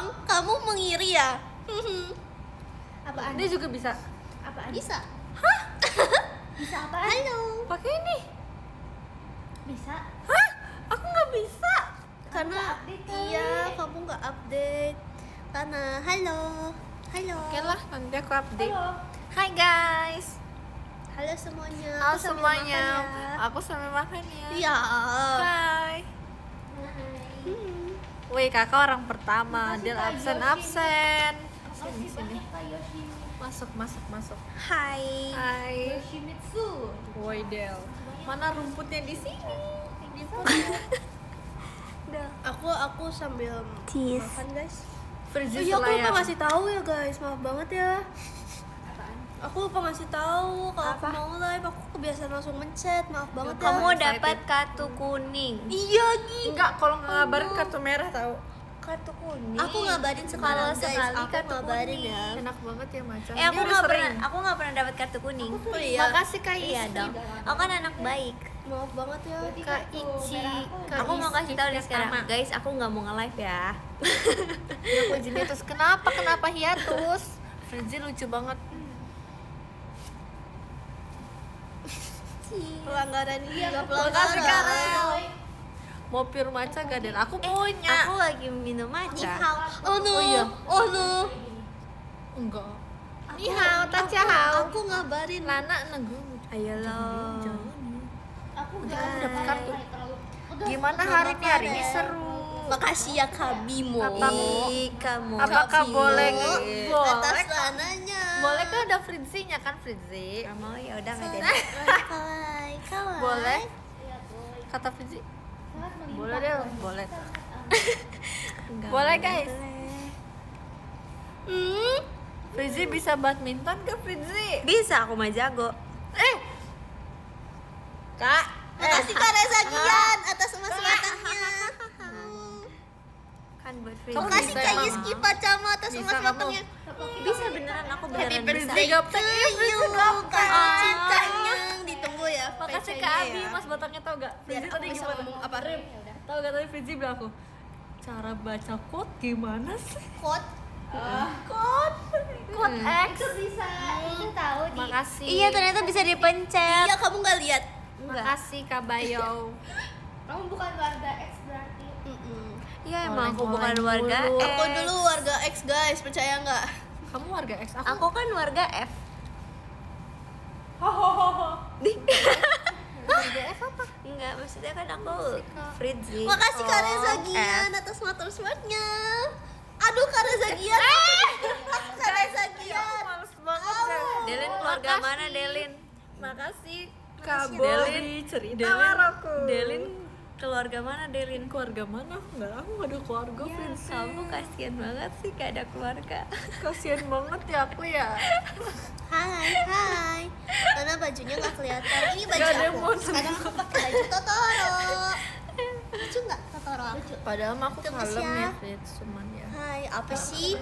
dong. Kamu mengiri ya? Apaan? Dia juga bisa. Apaan? Bisa. Bisa apaan? Halo. Pakai ini. Bisa. Hah? Aku nggak bisa. Karena update kali. iya, kamu nggak update. Karena halo. Oke lah, nanti aku update. Halo. Hai guys. Halo semuanya. Halo Aku sambil semuanya. makan ya. Aku sambil makan ya. Iya. Hai. Wih, kakak orang pertama. Dia absen. Sini. Masuk. Hai. Hai. Yoshimitsu. Woi Del. Mana rumputnya di sini? Aku sambil Cheese. makan guys. Frizzy Iya, aku lupa selayar. ngasih tahu ya guys. Maaf banget ya. Apaan? Aku lupa ngasih tahu kalau aku Apa? mau live. Aku kebiasaan langsung mencet. Maaf banget ya. Kamu Excited. dapat kartu kuning. Iya gitu. Enggak, kalau nggak ngabarin kartu merah tahu. Kartu kuning. Aku ngabarin sekarang Kalau guys. sekali Aku kartu ngabarin kuning. ya. Enak banget ya Macan. Aku Dia udah nggak sering. pernah. Aku nggak pernah dapat kartu kuning. Oh iya. Makasih Kak Iya Iski. dong. Aku kan anak baik. Maaf banget ya. Kak Ici. Kak Aku mau kasih Iski tahu nih sekarang, pertama. guys. Aku nggak mau nge-live ya. Aku izin hiatus. Kenapa hiatus? Frizzy lucu banget. Pelanggaran iya. Makasih Karel. Mau pure matcha gak Den? Aku punya. Aku lagi minum matcha. Oh no. Oh iya. Oh no. Enggak. Ni hao, tacha hao. Aku ngabarin. Lana nenggu. Ayo lo. Aku Dapat kartu. Gimana hari ini? Hari ini seru. Makasih ya Kak Bimo. Ih, kamu. Apakah Kak boleh? Bimo, atas Boleh. lananya. Boleh kan ada Frizzy-nya kan Frizzy? Gak mau ya udah nggak jadi. Kawaii, kawaii. Boleh? Kata Frizzy. Boleh deh, boleh. Boleh guys. Frizzy bisa badminton ke Frizzy? Bisa aku mah jago. Kak. Makasih Kak Reza Gian atas emas-emasannya. Kan buat free. Kamu Makasih bisa Kak emang. Yiski Pacama atas Bisa emas-emasannya. Bisa beneran aku Happy beneran bisa. birthday gaptek. to Frizzy you, gaptek. Kak cintanya. Ditunggu ya. Makasih PC-nya Kak ya. Abi, Mas Batangnya tau gak? Biar Frizzy aku tadi bisa gimana? ngomong apa? Tau gak tadi Frizzy bilang aku? Cara baca quote gimana sih? Quote. Quote X. bisa. Itu tahu Makasih. Iya ternyata bisa dipencet. Iya, kamu nggak lihat? Makasih Kak Bayo. Kamu bukan warga X berarti. Iya Emang aku bukan warga dulu. X. Aku dulu warga X guys, percaya nggak? Kamu warga X, Aku kan warga F. warga F apa? Enggak, maksudnya kan aku Frizzy. Makasih Kak Reza Oh, Gian atas motor smartnya. Aduh Kak Reza Gian. Kak Reza Gian. Males banget ya. Delin keluarga mana Delin? Makasih Makasih Kak ya. Boli cerita Delin, aku. Delin keluarga mana Delin? Keluarga mana? Aku gak ada keluarga Ya, Frizzy. kamu kasihan banget sih gak ada keluarga. Kasian banget ya aku ya. Hai. Karena bajunya nggak kelihatan. Ini baju Nggak ada yang aku. mau Sekarang aku pakai baju Totoro. Lucu nggak Totoro aku? Padahal mah aku Tunggu kalem ya. ya Fritz, cuman ya. Hai, apa sih?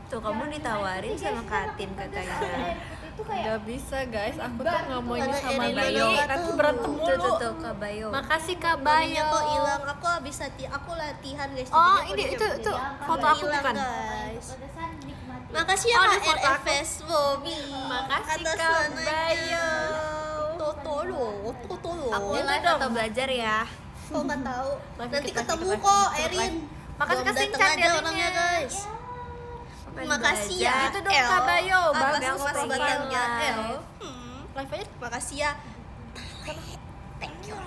Tuh kamu ditawarin sama Katin katanya. Gak bisa guys, aku tuh nggak mau ini Karena sama Erin Bayo. nggak Nanti tahu. berantem Tuh mulu. tuh Kak Bayo. Makasih Kak Bodinya Bayo. kok hilang. Aku habis aku latihan guys. Oh jadinya ini bodinya itu hilang. foto aku Hilang, bukan. guys. Makasih ya Oh, Kak ini foto aku. RFS Bobby. Makasih Atas Kak lananya. Bayo. Totoro. Aku Ini live dong. atau belajar ya? Kok nggak tahu? Live Nanti kita, ketemu kita kok live. Erin. Makasih Belum Kak dateng Sinchan aja Delinya. orangnya guys. Makasih ya. Itu dong, Kak Bayo. Atas Bagus, mas pengen batangnya live. L. Live aja. Makasih ya. Thank you.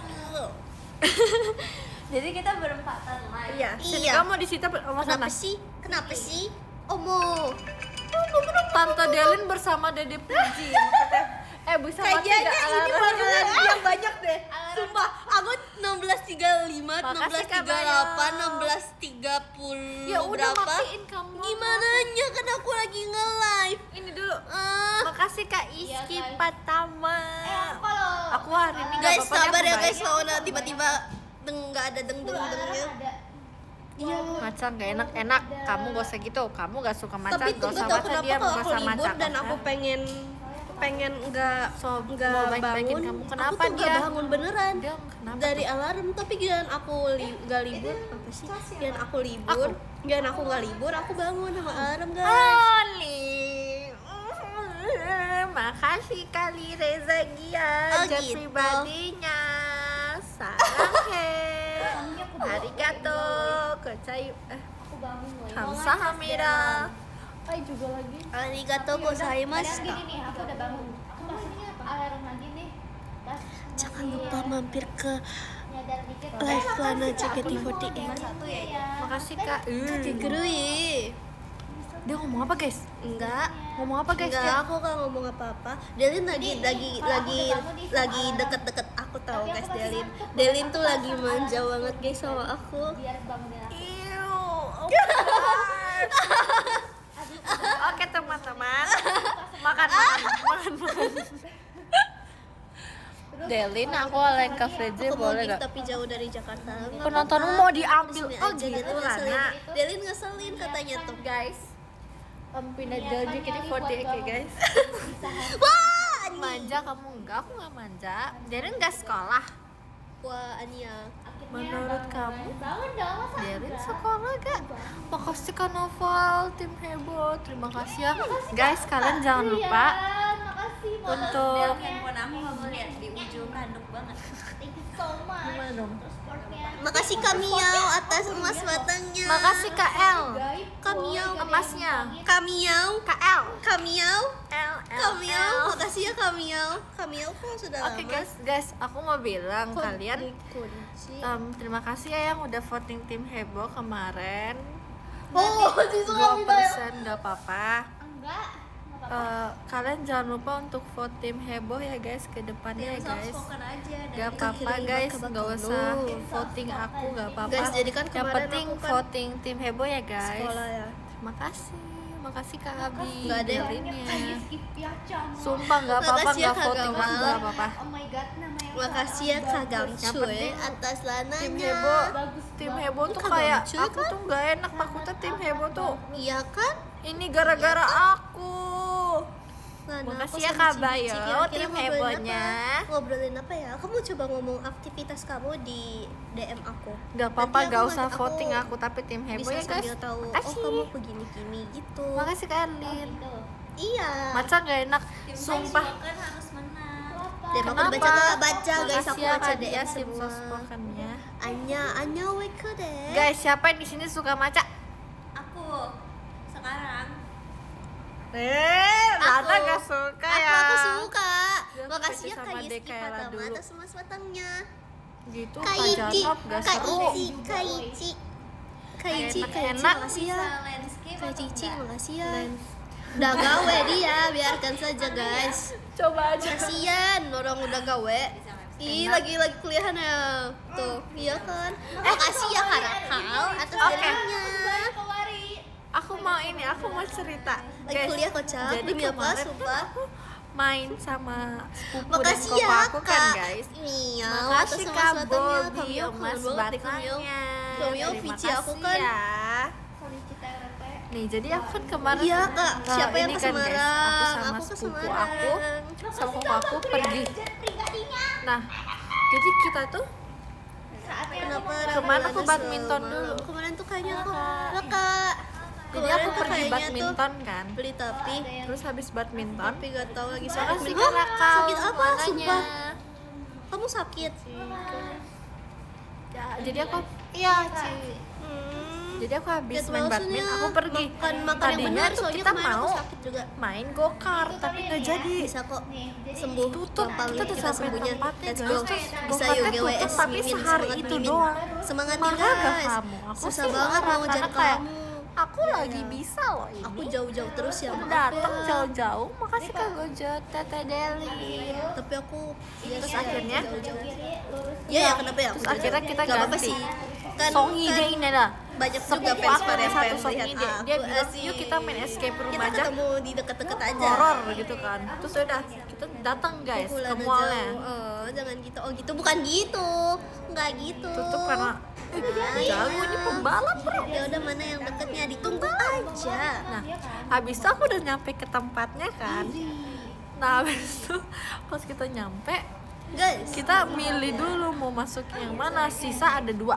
Jadi kita berempatan live. Iya. Iya. Kamu di situ sama Kenapa sana. sih? Kenapa sih? Omo. Tante Delin bersama Dede Puji. Maksudnya, bisa mati Kayaknya nggak ini alarm? bakalan yang banyak deh. Sumpah, aku 16.35, Makasih, Kak 16.38, Bayo. 16.30 Ya udah berapa? matiin kamu. Gimana nya kan aku lagi nge-live. Ini dulu. Ah, Makasih Kak Iski Patama. Kalau Aku hari ini nggak guys, apa-apa deh, sabar aku ya baik. guys, kalau tiba-tiba nggak ada deng-dengnya. Iya. Macan gak enak-enak. Kamu gak usah gitu. Kamu gak suka macan, Tapi gak tunggu usah tahu macan. kenapa Dia kalau gak aku usah libur macan. dan aku pengen pengen nggak mau nggak baik-baikin bangun. kamu. Kenapa aku tuh nggak dia? bangun beneran Dia kenapa? dari alarm, tapi giliran aku nggak libur apa sih? Giliran aku libur, giliran aku nggak libur, aku bangun sama alarm guys. Oli. Makasih kali Reza Gia, Oh, jet gitu. pribadinya. Saranghe. Arigato. Kecayu. Aku bangun loh. Kamsahamnida. Juga lagi. Arigatou gozaimasu. Gini nih, aku udah bangun. Aku masih alarm lagi nih. Pas Jangan lupa mampir ke nyadar dikit. live Lana JKT48. Makasih Kak. Gerui. Dia ngomong apa guys? Enggak. Ngomong apa guys? Enggak, Dia? aku gak ngomong apa-apa. Delin lagi deket-deket aku tahu guys Delin. Delin tuh lagi manja banget guys sama aku. Biar bangunnya. Iu. Oke teman-teman. Makan. Delin, aku oleh ke Freddy Aku mau boleh gift gak? tapi jauh dari Jakarta. Nggak Penontonmu apa-apa. mau diambil. Di sini Oh aja, gitu Delin lah ngeselin. nak. Delin ngeselin katanya tuh. Guys, pindah jadi JKT48 ya guys. Wah, Ani. Manja kamu enggak? Aku nggak manja. Delin nggak sekolah. Wah, Ania. Menurut kamu? Bangun dong, masa? Delin sekolah gak? Makasih Kak Noval, tim heboh. Terima kasih ya. Guys, kalian jangan lupa Makasih. untuk handphone aku kamu lihat di ujung randuk banget. Thank you so much. Gimana dong? Supportnya. Makasih Kamiau atas emas batangnya. Makasih Kak L. Kamiau. Emasnya. Kamiau. Kak L. Kamiau. L. Kamiau. Makasih ya Kamiau. Kamiau kok sudah lama. Oke guys, aku mau bilang Kok kalian dikunci? terima kasih ya yang udah voting tim heboh kemarin. Oh, disuka 2% nggak apa-apa. Enggak. Kalian jangan lupa untuk vote tim heboh ya guys ke depannya ya guys. aja Gak apa-apa guys, nggak usah voting aku, gak apa-apa. Guys, jadi kan Yang kemarin penting aku kan voting tim heboh ya guys. sekolah ya. Terima kasih, makasih Kak Abi. Nggak ada yang Delinnya. Skip ya, Cam. Sumpah nggak apa-apa, Makasih ya, nggak Kak voting Gamal. aku nggak apa-apa. Oh my god, nama yang Makasih ya Kak Gamcuy penting atas lananya. Tim heboh, bagus tim banget. heboh tuh Kak kayak Gamcuy aku tuh nggak enak takutnya tim heboh tuh. Iya kan? Ini gara-gara aku. Lana, Makasih aku ya, sama Kak Cici Bayo, kira-kira tim ngobrolin hebohnya. apa? Ngobrolin apa ya? Kamu coba ngomong aktivitas kamu di DM aku. Gak apa-apa, Nanti gak aku- usah aku voting aku tapi tim heboh Bisa ya guys. sambil tahu. Oh, Makasih. kamu begini-gini gitu. Makasih Kak Erlin. Iya. Maca gak enak, sumpah. kan harus menang. DM aku Kenapa? baca gak baca guys, aku Makasih ya baca Kak DM Dia tim semua. sospokannya. Anya wake deh. Guys, siapa yang di sini suka maca? Aku sekarang Lana gak suka ya. Aku suka. Dia Makasih ya suka Kak sama Yiski Deka Ella Fatama dulu. atas emas batangnya. Gitu, Kak Kak Ici, Janop gak Kak seru. Ici, Kak Ici. Kak Ici, Kak Ici, Enak. makasih ya. landscape Kak atau Cici, enggak? makasih ya. Udah gawe dia, biarkan saja guys. Coba aja. Kasian orang udah gawe. Ih, lagi kuliahan ya. Tuh, iya kan. Makasih ya Kak Rakal atas Oke. dirinya. Aku mau ini, aku mau cerita. Lagi Guys, kuliah kocak, jadi demi apa, kemarin sumpah. aku main sama sepupu dan Makasih koko ya aku kan Kak. guys. Iya, Makasih atas Kak emas batangnya. Bobby, Kamio, emas kangen banget deh Kamio. batangnya. Kamio, Terima Vici aku kasih kan. ya. Nih, jadi aku kan kemarin Iya Kak, siapa yang ini ke kan, guys, Semarang? aku sama Aku ke sepupu Semarang. aku sama koko aku pergi. Nah, jadi kita tuh Kenapa? Kemarin aku Ramadan badminton semalam? dulu. Kemarin tuh kayaknya aku Kak. jadi Kemarin aku tuh pergi kayaknya badminton kan. Beli tapi Terus habis badminton, tapi gak tahu lagi sakit. makasih Hah? Kak Rakal. Sakit apa? mananya. Sumpah. Kamu sakit? Ya, jadi aku iya, Ci. Hmm. Jadi aku habis Jadwal main maksudnya badminton, aku pergi. makan yang Tadinya benar, tuh soalnya kita kemarin aku mau sakit juga. main go-kart, tapi nggak jadi. Bisa kok sembuh. Tutup, Gampang kita udah kita sampai sembuhnya. tempatnya Let's guys. go. Terus Bisa go-kartnya yuk GWS tutup, tapi Mimin, sehari semangat itu Mimin. doang. Semangat ya Marah gak guys. kamu? Aku Susah sih banget marah, mau ngejar karena kayak, kamu. Aku lagi bisa loh ini. Aku jauh-jauh terus ya maaf datang ya. jauh-jauh. Makasih Kak Gojot, Teteh Deli. Tapi aku Terus akhirnya Iya ya kenapa ya? Terus akhirnya kita Gak apa-apa ganti. sih. Kan, Songi kan deh ini dah. banyak juga Sepupu fans aku pada ada yang satu pengen Songi melihat dia. aku Dia bilang, asik. yuk kita main escape room Kita aja. ketemu di deket-deket aja. Horor gitu kan. Terus udah kita datang guys ke Pukulan mallnya. jauh. Oh, jangan gitu. Oh gitu, bukan gitu. Nggak gitu. Tutup karena jauh ini pembalap bro. Ya udah mana yang deketnya ditunggu aja. Nah, habis itu aku udah nyampe ke tempatnya kan. Nah habis itu pas kita nyampe, Guys, kita milih dulu mau masuk yang mana. Sisa ada 2.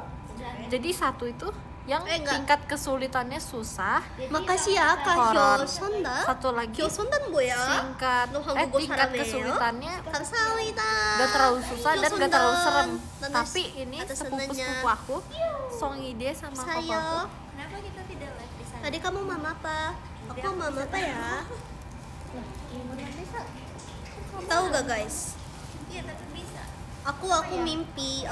Jadi satu itu yang enggak. tingkat kesulitannya susah, makasih ya Kak Horor. Hyosonda. satu lagi Hyosondan 뭐야? singkat 너 한국어 tingkat 잘하네요. kesulitannya 감사합니다. gak terlalu susah dan gak terlalu serem. Dan Tapi ini atas sepupu-sepupu senangnya. aku, Songide sama Saya. papaku. Kenapa kita tidak live di sana? Tadi kamu mama apa? Aku mama apa ya? Tahu gak guys? Iya, tapi bisa. Aku mimpi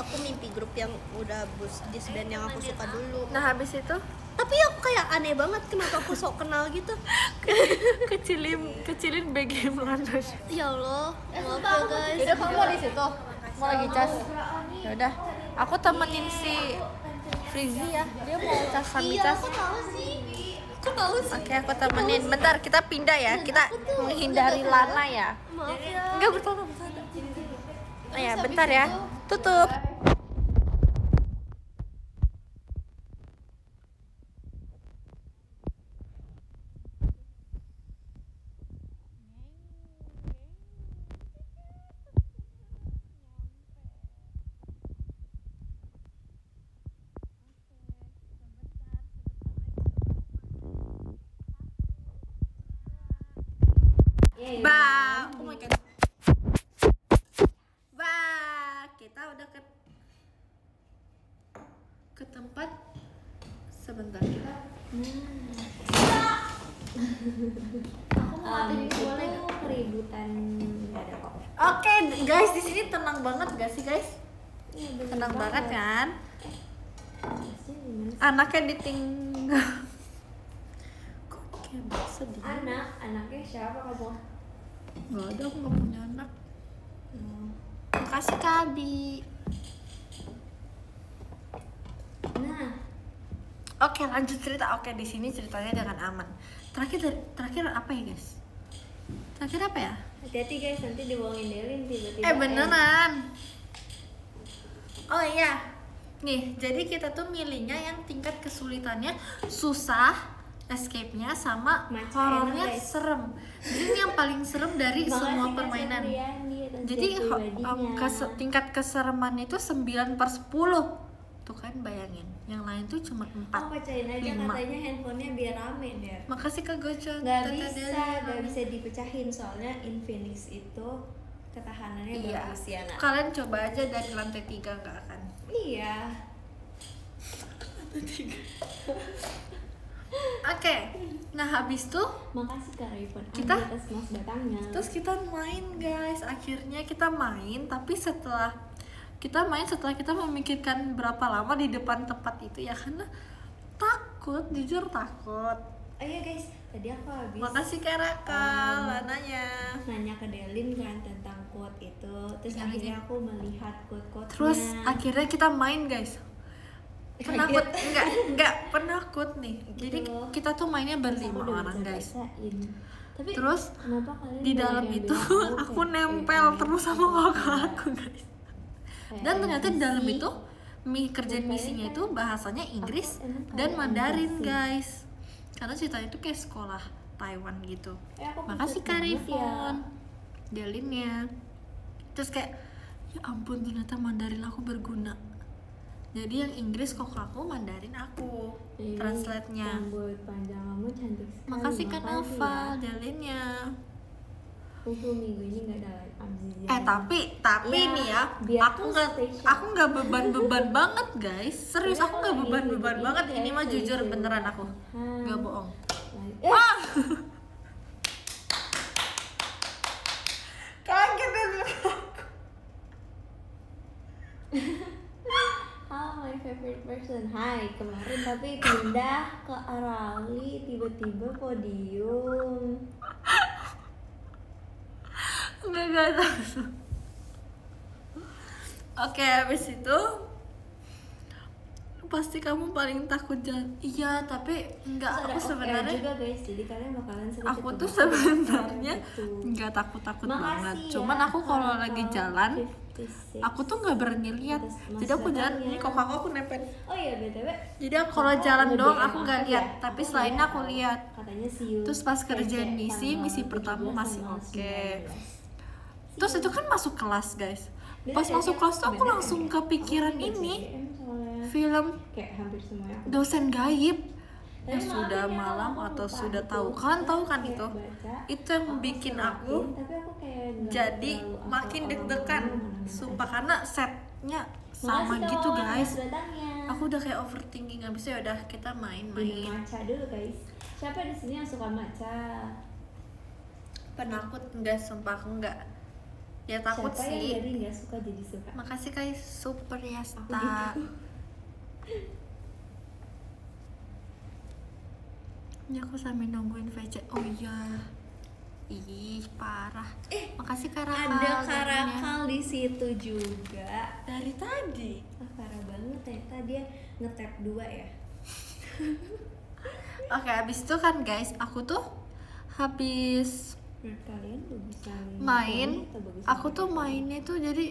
grup yang udah disband yang aku suka dulu. Nah habis itu Tapi aku kayak aneh banget kenapa aku sok kenal gitu. kecilin BG Melanda. Ya Allah, maaf ya guys. Yaudah kamu mau di situ, mau lagi cas. Yaudah, aku temenin si Frizi ya. Dia mau cas sambil Iya, cas. aku tahu sih. Aku tahu sih. Oke, aku temenin. Bentar, kita pindah ya. Kita menghindari Lana ya. Maaf ya. Enggak bercanda. Oh ya, bentar ya. Tutup. Bah, oh my god. Bah, kita udah ke tempat sebentar kita. Aku mau boleh keributan nggak ada kok. Oke, guys, di sini tenang banget gak sih, guys? Tenang banget kan? Anaknya ditinggal. Kok kayak sedih? Anaknya siapa kamu? Gak ada, aku gak punya anak. Makasih Kabi. Nah, Oke, lanjut cerita. Oke, di sini ceritanya dengan aman. Terakhir apa ya, guys? Terakhir apa ya? hati-hati guys, nanti dibohongin Delin tiba-tiba. Beneran. Oh iya. Nih, jadi kita tuh milihnya yang tingkat kesulitannya susah, escape-nya sama Match horornya enak, guys. serem. Jadi ini yang paling serem dari Makasih, semua Kak permainan. Satriani atas Jadi jasa pribadinya. tingkat kesereman itu 9/10. Tuh kan bayangin. Yang lain tuh cuma 4. Oh, pecahin aja 5. katanya handphonenya biar rame deh. Makasih Kak Gocon. Nggak Tata bisa, Delia. nggak bisa dipecahin soalnya Infinix itu ketahanannya Iya. bagus ya nak. Kalian coba aja dari lantai 3 nggak akan. Iya. Oke. Nah, habis tuh Makasih Kak Raven Kita- atas mas datangnya. terus kita main, guys. Akhirnya kita main, tapi setelah kita memikirkan berapa lama di depan tempat itu ya, karena takut, jujur takut. Oh iya guys, tadi aku habis Makasih Kak Raka, Lananya. nanya ke Delin kan tentang quote itu. Terus Iya, akhirnya aku melihat quote-quote-nya. Terus akhirnya kita main, guys. Penakut enggak penakut nih. Jadi kita tuh mainnya Terus aku berlima udah orang, guys. baca-bacain. Tapi Terus kenapa kalian di banyak dalam yang itu bilang aku kayak, nempel terus sama kakak aku, guys. kayak Dan ternyata di dalam NPC. itu kerjaan misinya itu bahasanya Inggris emang dan kayak Mandarin, NPC. guys. Karena ceritanya itu kayak sekolah Taiwan gitu. Aku Makasih pusat Kak banget Rifon, Delinnya. Terus kayak ya ampun, ternyata Mandarin aku berguna. Jadi yang Inggris kok aku, Mandarin aku. Ini Translate-nya. rambut panjang kamu cantik sekali. Makasih Kak Makasih Nova, ya. Delinnya. Minggu ini nggak ada Amzizia. Tapi Iya, nih ya, biar aku spesial. nggak beban banget, guys. Serius, Iya, aku nggak kalau beban ini banget. Ini kayak mah jujur gitu. beneran aku, nggak bohong. Wah. Kaget deh. Halo my favorite person. Hai, kemarin tapi pindah ke Arali tiba-tiba podium. Nggak tahu. Oke, habis itu pasti kamu paling takut jalan. Iya, tapi enggak. Aku sebenarnya juga guys, jadi kalian bakalan sering aku ketemu tuh sama sebenarnya gitu. nggak takut Makasih banget. ya, Cuman aku kalau Kakak lagi jalan Aku tuh nggak berani lihat, jadi aku jalan ini kok aku nempel. Oh iya BTW. Jadi aku kalau jalan doang aku nggak lihat, tapi selainnya aku lihat. Katanya see you. Terus pas kerjaan misi pertama masih oke. Terus itu kan masuk kelas guys. Pas masuk kelas tuh aku langsung kepikiran ini film kayak hampir semuanya aku dosen gaib yang sudah malam atau sudah tahu kan itu yang bikin aku tapi aku kayak nggak jadi terlalu makin hafal deg-degan orang-orang sumpah karena setnya sama Makasih gitu dong guys. atas datangnya. Aku udah kayak overthinking, abis itu udah kita Minum main-main. matcha dulu guys. Siapa di sini yang suka matcha? Penakut enggak, sumpah aku enggak. Ya takut Siapa sih. yang dari nggak suka jadi suka? Makasih guys, super Yasta. Ini aku sambil nungguin VC. Oh iya. Ih, parah. Makasih Karakal. Ada datangnya. Karakal di situ juga. Dari tadi. Ah, parah banget ternyata dia nge-tap 2 ya. Oke, abis itu kan guys, aku tuh habis Menurut kalian bagusan main, poni atau bagusan aku tuh poni? mainnya tuh jadi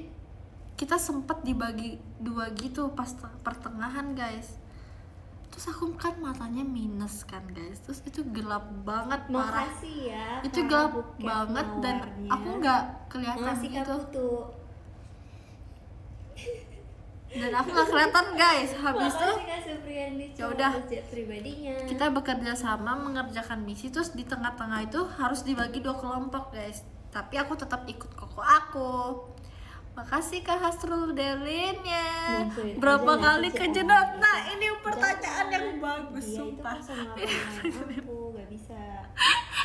kita sempet dibagi 2 gitu pas pertengahan guys. Terus aku kan matanya minus kan guys, terus itu gelap banget parah. Makasih ya. Itu Kak gelap Buket banget dan mawarnya. aku nggak kelihatan Makasih Kak gitu. Putu. Dan aku nggak kelihatan guys. Habis tuh Makasih Kak Supriyani. ya udah. Jet pribadinya. kita bekerja sama mengerjakan misi, terus di tengah-tengah itu harus dibagi 2 kelompok guys. Tapi aku tetap ikut koko aku. Makasih Kak Hasrul Delinnya. Maksud Berapa aja kali nggak sih, kejedot? orang Nah gitu. ini pertanyaan yang Jangan. bagus Iya, sumpah. itu kan sama pemain aku gak bisa.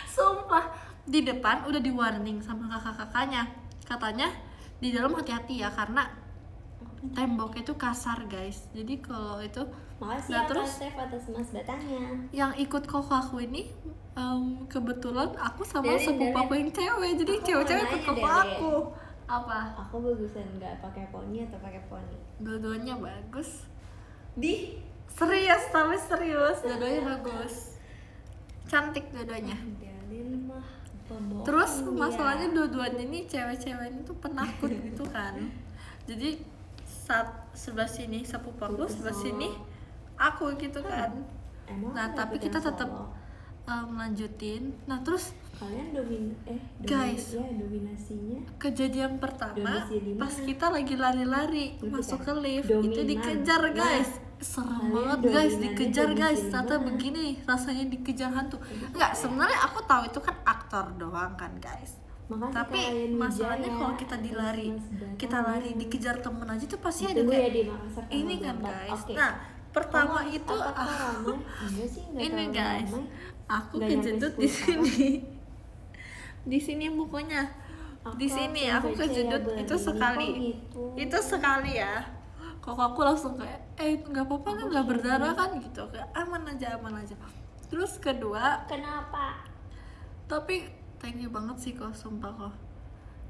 Sumpah di depan udah di warning sama kakak-kakaknya. Katanya di dalam hati-hati ya karena temboknya itu kasar guys. Jadi kalau itu Makasih Nah, ya terus? Kak Steph atas mas batangnya. yang ikut koko aku ini kebetulan aku sama Delin, sepupu Delin. aku yang cewek, jadi Aku cewek-cewek mau ikut nanya, koko Delin. aku. Apa? Aku bagusan nggak pakai poni atau pakai poni? Dua-duanya bagus. Di Serius, tapi serius, dua-duanya bagus. Cantik dua-duanya. Delin mah pembohong Terus dia. masalahnya dua-duanya ini cewek-cewek itu penakut gitu kan. Jadi saat sebelah sini sepupu aku, sebelah sini aku gitu kan. Emang Nah, ada tapi yang kita tetap solo? lanjutin. Nah, terus Kalian Guys. dominasinya kejadian pertama Domisili di pas mana? kita lagi lari-lari Itu masuk kan? ke lift Dominan. itu dikejar Nah, guys. Serem kalian banget guys, dominannya dikejar guys. domisili Ternyata mana? begini rasanya dikejar hantu. Enggak, sebenarnya aku tahu itu kan aktor doang kan guys. Makasih Tapi kalian masalahnya Wijaya, kalau kita dilari, atas mas kita batangnya. lari dikejar temen aja tuh pasti ada Ditunggu ya kayak di Makassar tanggal ini kan 24. guys. Oke. Nah, pertama Kamu itu apakah ramai? Enggak sih, enggak ini terlalu guys, ramai. aku Nggak nyampe kejedut 10 di sini. Di sini bukunya. Di Aku sini absen aku BC kejedut ya, itu Bang. sekali. Kok gitu? Itu sekali ya. Kok aku langsung kayak nggak apa-apa kan, nggak berdarah kan gitu, kayak aman aja. Terus kedua, Kenapa? tapi thank you banget sih kok, sumpah kok.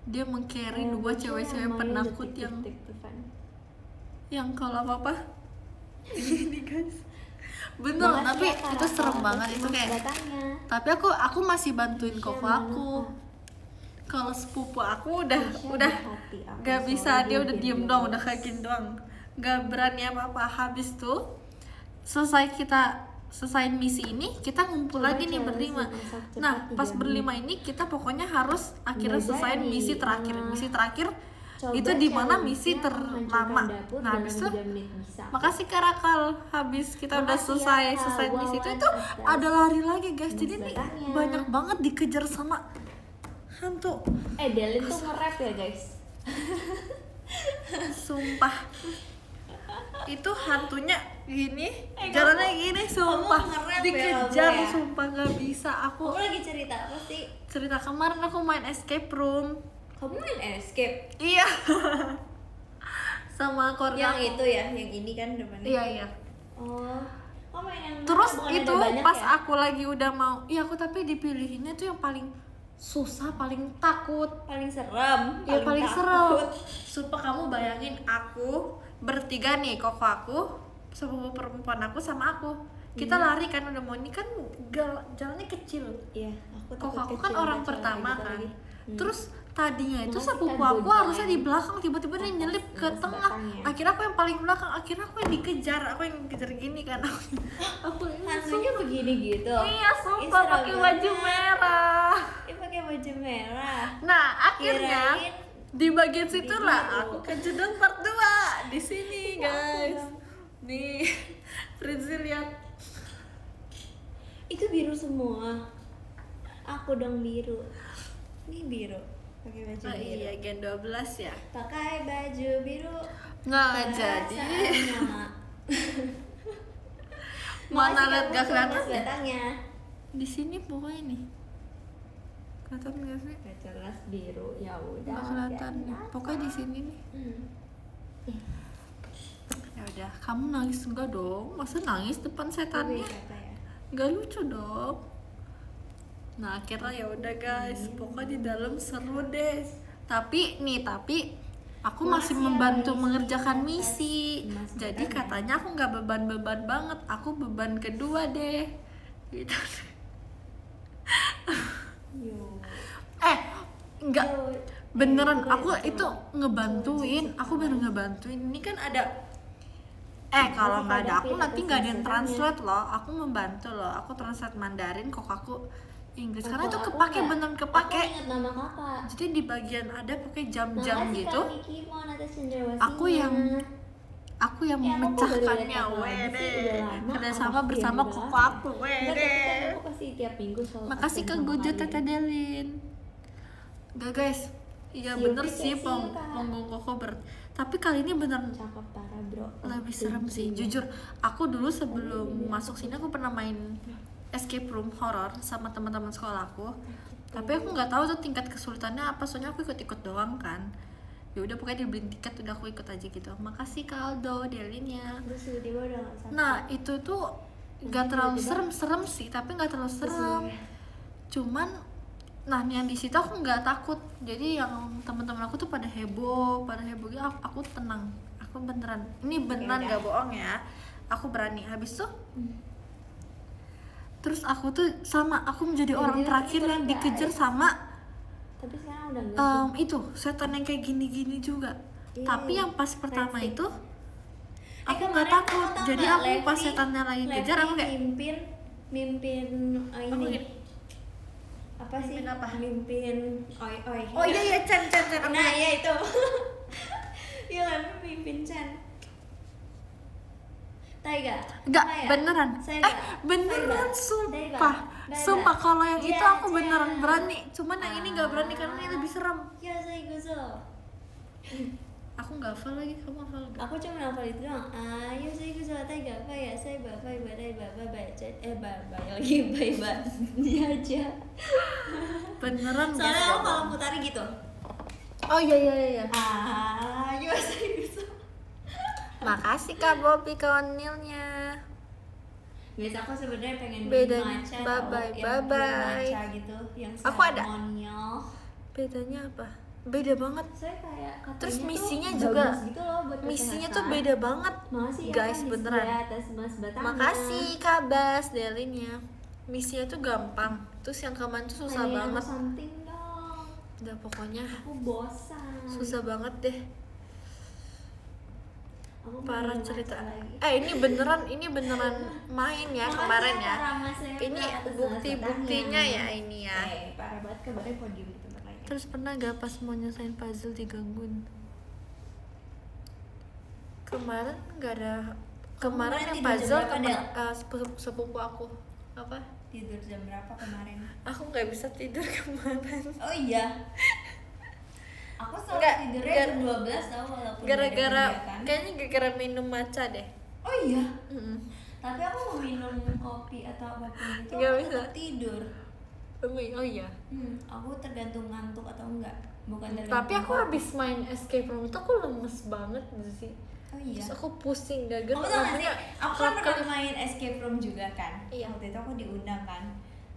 Dia meng-carry dua Bocah cewek-cewek main penakut detik-detik tuh, yang kalau apa-apa ini guys. Bener, Makasih tapi ya, Kak itu serem Raka, banget atas itu mas kayak. batangnya. Tapi aku masih bantuin koko Iya, aku. Kalau sepupu aku udah Aisyah di hati aku, gak bisa, soalnya dia udah dia diem diem doang, terus. udah kayak gini doang, gak berani apa-apa. Habis tuh selesai misi ini kita ngumpul Coba lagi nih cewek berlima. masak cepat Nah 3 pas menit. berlima ini kita pokoknya harus akhirnya Nggak selesai jadi, misi terakhir. karena Misi terakhir Coba itu di mana challenge-nya misi menghancurkan terlama. dapur Nah habis dalam tuh 3 menit bisa. makasih Karakal, habis kita udah Makasih ya, Kak. selesai misi itu Wawan ada lari lagi guys. Mas Jadi nih batangnya. banyak banget dikejar sama hantu. Delin tuh nge-rap ya guys. Sumpah itu hantunya gini, jalannya gini, sumpah nge-rap ya, dikejar, kamu ya? sumpah nggak bisa. Aku Kamu lagi cerita apa sih? cerita kemarin aku main escape room. Kamu main escape? Iya. Sama keluarga Yang aku. itu ya, yang ini kan depannya. Iya. Oh, kamu main yang Terus bukan itu ada banyak pas ya? aku lagi udah mau, iya aku tapi dipilihinnya tuh yang paling susah, paling takut. paling serem. Ya paling takut. seru. Sumpah kamu bayangin aku bertiga nih, koko aku, sepupu perempuan aku sama aku. Kita lari kan udah mau, ini kan jalannya kecil. Iya, aku Koko takut aku kan kecil, orang baca pertama gitu kan. lagi. Terus tadinya itu Makasih, sepupu Kak aku Gojoy. harusnya di belakang, tiba-tiba dia nyelip ke Mas tengah. batangnya. Akhirnya aku yang paling belakang, akhirnya aku yang dikejar, aku yang kejar gini kan. Aku Hantunya begini gitu. iya sumpah Ih, pakai serem baju banget. merah. Pakai baju merah. Nah akhirnya Kirain di bagian situ lah biru. aku kejedot part 2 di sini guys. Nih Fritzi lihat. Itu biru semua. Aku dong biru. Ini biru. Pakai baju Oh biru. iya Gen 12 ya. Pakai baju biru. Nggak Perasaan jadi. mama. Mana Makasih, lihat Kak gak Gojoy, kelihatan Mas ya? batangnya. Di sini pokoknya nih. Kelihatan nggak sih? Gak jelas biru. Ya udah. Nggak kelihatan nih. biarin Pokoknya di sini nih. Hmm. Ya udah, kamu nangis enggak dong? Masa nangis depan setannya? Apa ya? Nggak lucu dong. Nah akhirnya ya udah guys, pokoknya di dalam seru deh. Tapi aku masih Masih membantu ada mengerjakan misi misi. atas Jadi Mas katanya aku nggak beban-beban banget. Aku beban kedua deh. Gitu. Yo. Enggak. Yo. Beneran Coba, aku coba. itu ngebantuin. Aku bener ngebantuin. Ini kan ada kalau nggak ada aku nanti nggak ada yang translate loh. Aku membantu loh. Aku translate Mandarin, kok aku Inggris. Karena itu kepake beneran kepake. Aku ingat nama kakak. Jadi di bagian ada pakai jam-jam Makasih, gitu. Kak Miki, mohon atas cenderawasinya. Aku yang Ya, aku memecahkannya. baru datang lagi sih, Wede. udah lama. Kerjasama bersama Alhamdulillah. koko aku. Enggak, tapi Wede. kan aku pasti tiap minggu selalu Makasih absen Kak sama Gojo kalian. Tete Delin. Enggak guys. Iya See you, bener Kak. sih See you, Kak. punggung koko tapi kali ini bener Cakep parah bro. lebih serem sih. Jujur, aku dulu sebelum masuk sini aku pernah main escape room horror sama teman-teman sekolah aku. Tapi aku nggak tahu tuh tingkat kesulitannya apa, soalnya aku ikut-ikut doang kan. Ya udah pokoknya dibeliin tiket, udah aku ikut aja gitu. Makasih Kak Aldo Delinnya. Terus tiba-tiba udah gak sakit. Nah itu tuh nggak terlalu serem sih, tapi nggak terlalu serem. Cuman, nah yang di situ aku nggak takut. Jadi yang teman-teman aku tuh pada heboh gitu. Aku tenang. Aku beneran. Ini beneran Yaudah. nggak bohong ya. Aku berani. Habis tuh, terus aku tuh aku menjadi orang terakhir yang dikejar sama Tapi sekarang udah enggak itu setan yang kayak gini-gini juga. Iya, Tapi iya. yang pas pertama Lesti. itu aku nggak kemarin takut. kamu tahu Jadi nggak, aku pas Lesti- setannya lagi kejar aku kayak mimpin Apa ini gitu? apa sih? Mimpin apa? Mimpin oi. oh iya Chan aku Nah ya itu. Iya lah, mimpin Chan. Taiga. Enggak, Taiga. beneran. Saiga. Beneran Saiga. sumpah. Daiga. Sumpah kalau yang itu Iya, aku beneran Chan. berani. Cuman yang ini nggak berani karena ini lebih serem. Ya saya guzo. Aku nggak hafal lagi, kamu hafal nggak? Aku cuma hafal itu doang. Ayo saya guzo Taiga. Faya saya bye bye lagi bye bye. Dia aja. Beneran nggak Soalnya sih? aku kalau mutar gitu. Oh iya. Ayo saya guzo. Makasih Kak Bobby kawanilnya. Biasa aku sebenarnya pengen Beda. beli matcha, Bye-bye, tahu, yang bye-bye. matcha gitu, yang Aku ada. seremonial. Bedanya apa? Beda banget. Saya kayak katanya Terus tuh misinya bagus juga gitu loh buat Misinya tuh kesehatan. beda banget. Makasih ya, Guys, Kak, beneran. di atas Mas Batangnya. Makasih Kak Bas Delinnya. Misinya tuh gampang. Terus yang kemarin tuh susah Tanyain banget. aku something dong. Udah pokoknya Aku bosan. susah banget deh. Aku Parah pengen cerita. matcha lagi. Ini beneran main ya Makasih kemarin ya. Kak Rama Sena Ini atas Mas bukti-buktinya Batangnya. ya ini ya. Parah banget kabarnya podium di tempat lain. Terus pernah gak pas mau nyelesain puzzle digangguin? Kemarin gak ada. Kemarin yang tidur jam puzzle berapa, Del? sepupu aku. Apa? Tidur jam berapa kemarin? Aku nggak bisa tidur kemarin. Oh iya. Aku selalu Nggak, tidurnya gar- jam 12 tau walaupun Gara-gara ada kegiatan. kayaknya gara-gara minum matcha deh. Oh iya. Mm-mm. Tapi aku mau minum kopi atau apapun itu Nggak aku bisa. tetap tidur. Oh iya. Aku tergantung ngantuk atau enggak. Bukan tergantung. Tapi aku kopi. habis main escape room itu aku lemes banget sih. Oh iya. Terus aku pusing gak Kamu tau gak sih? Aku kan pernah kali- main escape room juga kan. Iya. Waktu itu aku diundang kan.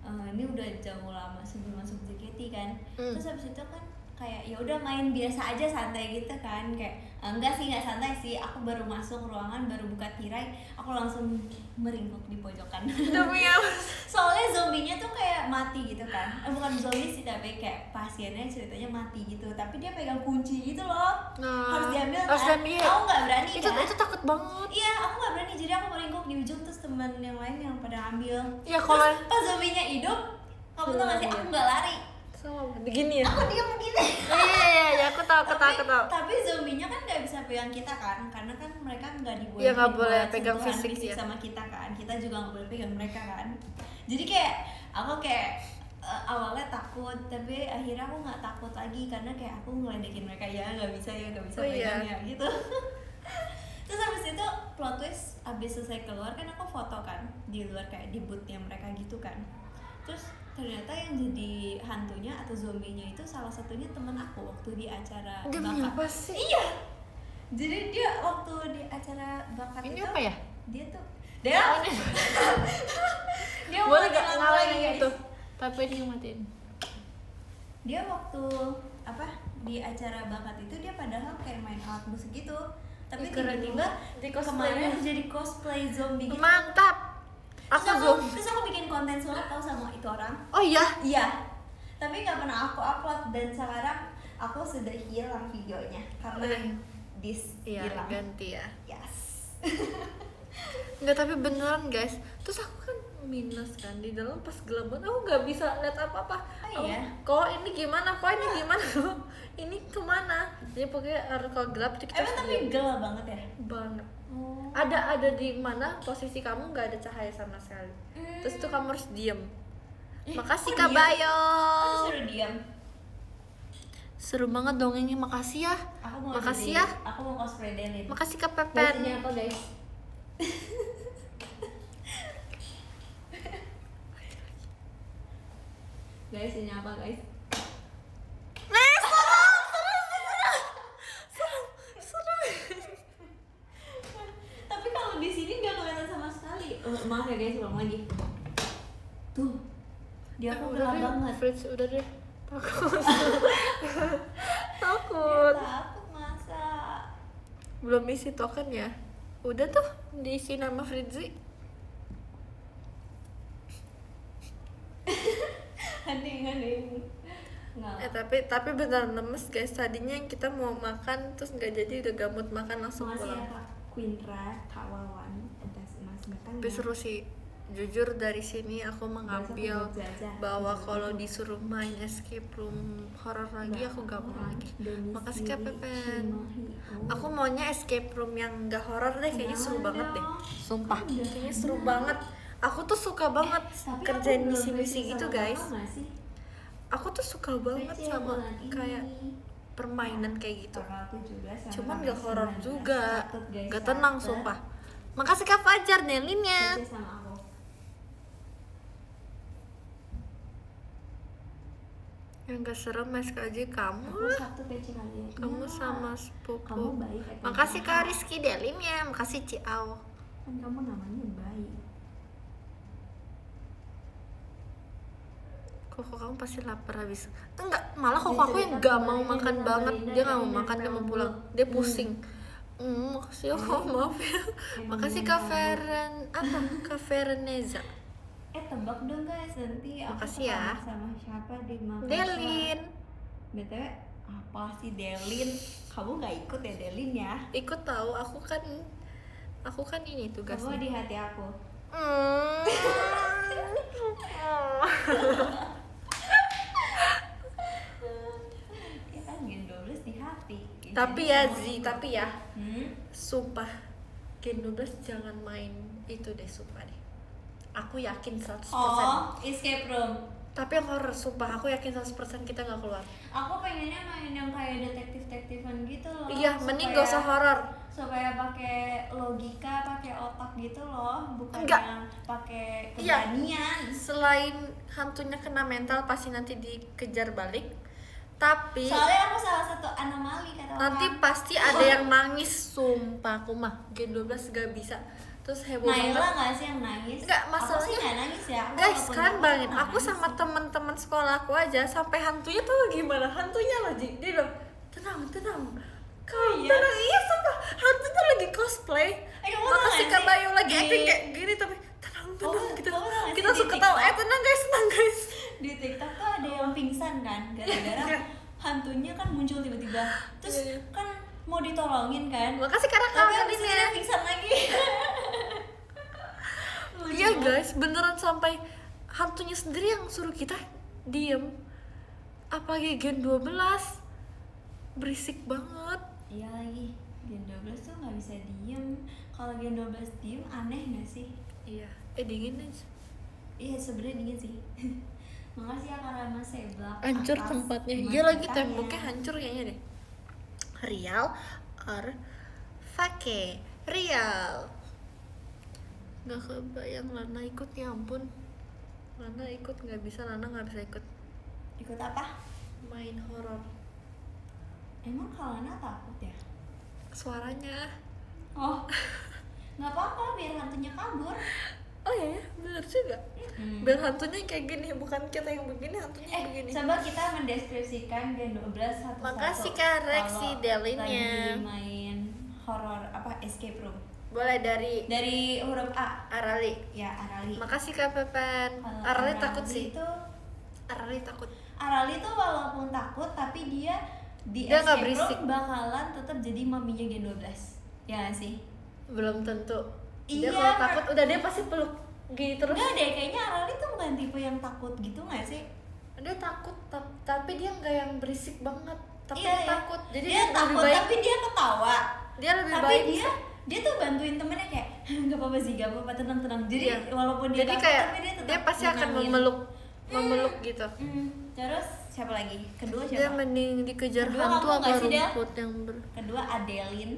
Ini udah jauh lama sebelum masuk JKT kan. Terus habis itu kan kayak ya udah main biasa aja santai gitu kan, kayak enggak sih, nggak santai sih, aku baru masuk ruangan, baru buka tirai, aku langsung meringkuk di pojokan. Demi apa? Soalnya zombinya tuh kayak mati gitu kan. Bukan zombie sih, tapi kayak pasiennya ceritanya mati gitu. Tapi dia pegang kunci gitu loh. Harus diambil kan. Aku nggak berani itu kan. itu takut banget. Iya, aku nggak berani, jadi aku meringkuk di ujung, terus teman yang lain yang pada ambil. Iya, kalau Terus pas zombinya hidup, kamu tau gak sih, aku nggak lari. sama begini ya. Aku diam begini. Iya, aku tahu. Tapi zombinya kan nggak bisa pegang kita kan, karena kan mereka nggak diboleh. Iya, nggak boleh buat pegang sentuhan fisik ya. sama kita kan, kita juga nggak boleh pegang mereka kan. Jadi kayak aku kayak awalnya takut, tapi akhirnya aku nggak takut lagi karena kayak aku ngeledekin mereka, ya nggak bisa Oh, pegang iya. ya gitu. Terus habis itu plot twist, habis selesai keluar kan aku foto kan di luar kayak di boothnya mereka gitu kan. Terus ternyata yang jadi hantunya atau zombinya itu salah satunya teman aku waktu di acara Demi bakat. apa sih? Iya. Jadi dia waktu di acara bakat Ini itu apa ya? dia tuh dia Boleh mau gak bilang ngalahin lagi, guys. itu? Tapi dia matiin. Dia waktu apa di acara bakat itu dia padahal kayak main alat musik gitu, tapi Ih, keren tiba-tiba banget. Di cosplay kemarin ya? jadi cosplay zombie gitu. Mantap. Terus aku bikin konten sulap tau sama itu orang. Oh iya. Iya, tapi nggak pernah aku upload dan sekarang aku sudah hilang videonya karena Iya, hilang. ganti ya. Yes. Enggak, tapi beneran guys. Terus aku kan minus kan di dalam pas gelap banget, aku nggak bisa lihat apa-apa. Oh, iya? Kok ini gimana? Ini kemana? Jadi pokoknya kalau gelap kita Emang tapi gelap banget ya? banget. Oh. Ada di mana posisi kamu nggak ada cahaya sama sekali. Terus tuh kamu harus diem. Makasih Kak Bayo. Aku suruh diam. Seru banget dongengnya, makasih ya. Makasih ya. Aku mau cosplay Delin. Makasih Kak Guys, Pepen. ini apa guys? Guys, ini apa guys? Tapi kalau di sini nggak kelihatan sama sekali. Maaf ya guys, ulang lagi. Tuh, dia aku gelap banget. Fritz, udah deh. Takut. Dia Takut. takut masa. Belum isi token ya? Udah tuh diisi nama Fritzi. Hening. Nggak. Tapi beneran lemes guys. Tadinya yang kita mau makan terus nggak jadi, udah gamut makan langsung Makasih ya pulang. Kak Quindra, Kak Wawan, atas Mas Batang. Tapi seru sih. Jujur dari sini aku mengambil bahwa kalau disuruh main escape room horror lagi aku gak mau lagi. Makasih Kak Pepen. Aku maunya escape room yang gak horror deh, kayaknya seru banget deh. Sumpah, kayaknya seru banget. Aku tuh suka banget kerjain misi-misi gitu guys. Aku tuh suka banget sama kayak permainan kayak gitu. Cuman gak horror juga, gak tenang sumpah. Makasih Kak Fajar Nelinnya. Yang gak serem SKJ kamu lah. Kamu sama sepupu. Kamu baik. Makasih Kak Rizky Delinnya. Makasih Ciao. Kan kamu namanya baik. Kok kamu pasti lapar habis. Enggak, malah kok aku yang gak mau makan banget. Dia gak mau makan, dia mau pulang. Dia pusing. Makasih ya, maaf ya. Makasih Kak Feren. Apa? Kak Fereneza. Tebak dong guys, nanti aku Makasih ya. sama siapa di Makassar. Delin. BTW, apa sih Delin? Kamu gak ikut ya Delin ya? Ikut tahu, aku kan ini tugasnya. Kamu di hati aku. Ya kan Gen 12 di hati. Tapi Jadi ya kamu Zi, ikut. tapi ya Sumpah. sumpah Gen 12 jangan main itu deh, sumpah deh. Aku yakin 100%. Oh, escape room. Tapi yang horror, sumpah aku yakin 100% kita gak keluar. Aku pengennya main yang kayak detektif-detektifan gitu loh. Iya, mending gak usah horror. Supaya pakai logika, pakai otak gitu loh, bukan Enggak. yang pakai Iya. keberanian. Selain hantunya kena mental pasti nanti dikejar balik. Tapi Soalnya aku salah satu anomali kata nanti orang. pasti ada yang nangis, sumpah aku mah Gen 12 gak bisa. Terus heboh Naila banget. nggak sih yang nangis? Enggak, Aku sih masalahnya- nggak nangis ya. Aku Guys, walaupun kalian takut, bayangin, nggak aku nangis sama sih. teman-teman sekolah aku aja sampai hantunya tuh gimana? Hantunya loh, Ji. Dia bilang, tenang. Kau iya? tenang, iya sumpah. Hantunya lagi cosplay. Kamu Makasih tau nggak Kak sih? Bayu lagi Di- acting kayak gini tapi tenang. Kamu tau nggak Kita sih kita di suka tahu. TikTok? Tenang guys. pingsan kan gara-gara hantunya kan muncul tiba-tiba. Terus kan mau ditolongin kan. Makasih karena Tapi kalian abis itu ini dia pingsan lagi. Iya guys, beneran sampai hantunya sendiri yang suruh kita diem. Apalagi Gen 12 berisik banget. Iya lagi. Gen 12 tuh nggak bisa diem. Kalau Gen 12 diem aneh nggak sih? Iya. Dingin aja. Iya sebenarnya dingin sih. Makasih ya karena Seblak. Hancur atas tempatnya. Iya lagi masukannya. temboknya hancur kayaknya deh. Rial or Fake Rial. Nggak kebayang Lana ikut, ya ampun. Lana ikut nggak bisa, Lana nggak bisa ikut Ikut apa? main horor. Emang Kalana takut ya? Suaranya. Oh, nggak apa-apa biar hantunya kabur. Oh iya ya, bener juga. Biar hantunya kayak gini, bukan kita yang begini, hantunya begini. Coba kita mendeskripsikan Gen 12 satu-satu. Makasih Kak Rexi Kalau Delinnya. lagi main horor apa escape room. Boleh Dari huruf A. Arali. Ya, Arali. Makasih Kak Pepen. Kalau Arali takut sih. Itu Arali takut. Arali tuh walaupun takut tapi dia di Dia nggak escape berisik. room bakalan tetap jadi maminya Gen 12. Ya nggak sih? Belum tentu. Iya, Dia kalau takut udah dia pasti peluk gitu terus. Enggak deh, kayaknya Arali tuh bukan tipe yang takut gitu nggak sih? Dia takut tapi dia nggak yang berisik banget. Tapi Iya, dia iya. takut. Jadi dia takut lebih baik. tapi dia ketawa. Dia lebih Tapi baik. dia tuh bantuin temennya kayak nggak apa-apa sih, nggak apa-apa, tenang. Jadi Iya. walaupun dia Jadi takut kayak tapi dia tetap dia pasti akan nenangin. memeluk gitu. Terus siapa lagi? Kedua Dia siapa? mending dikejar Kedua hantu kamu apa nggak sih, Del? rumput yang Kedua Adeline,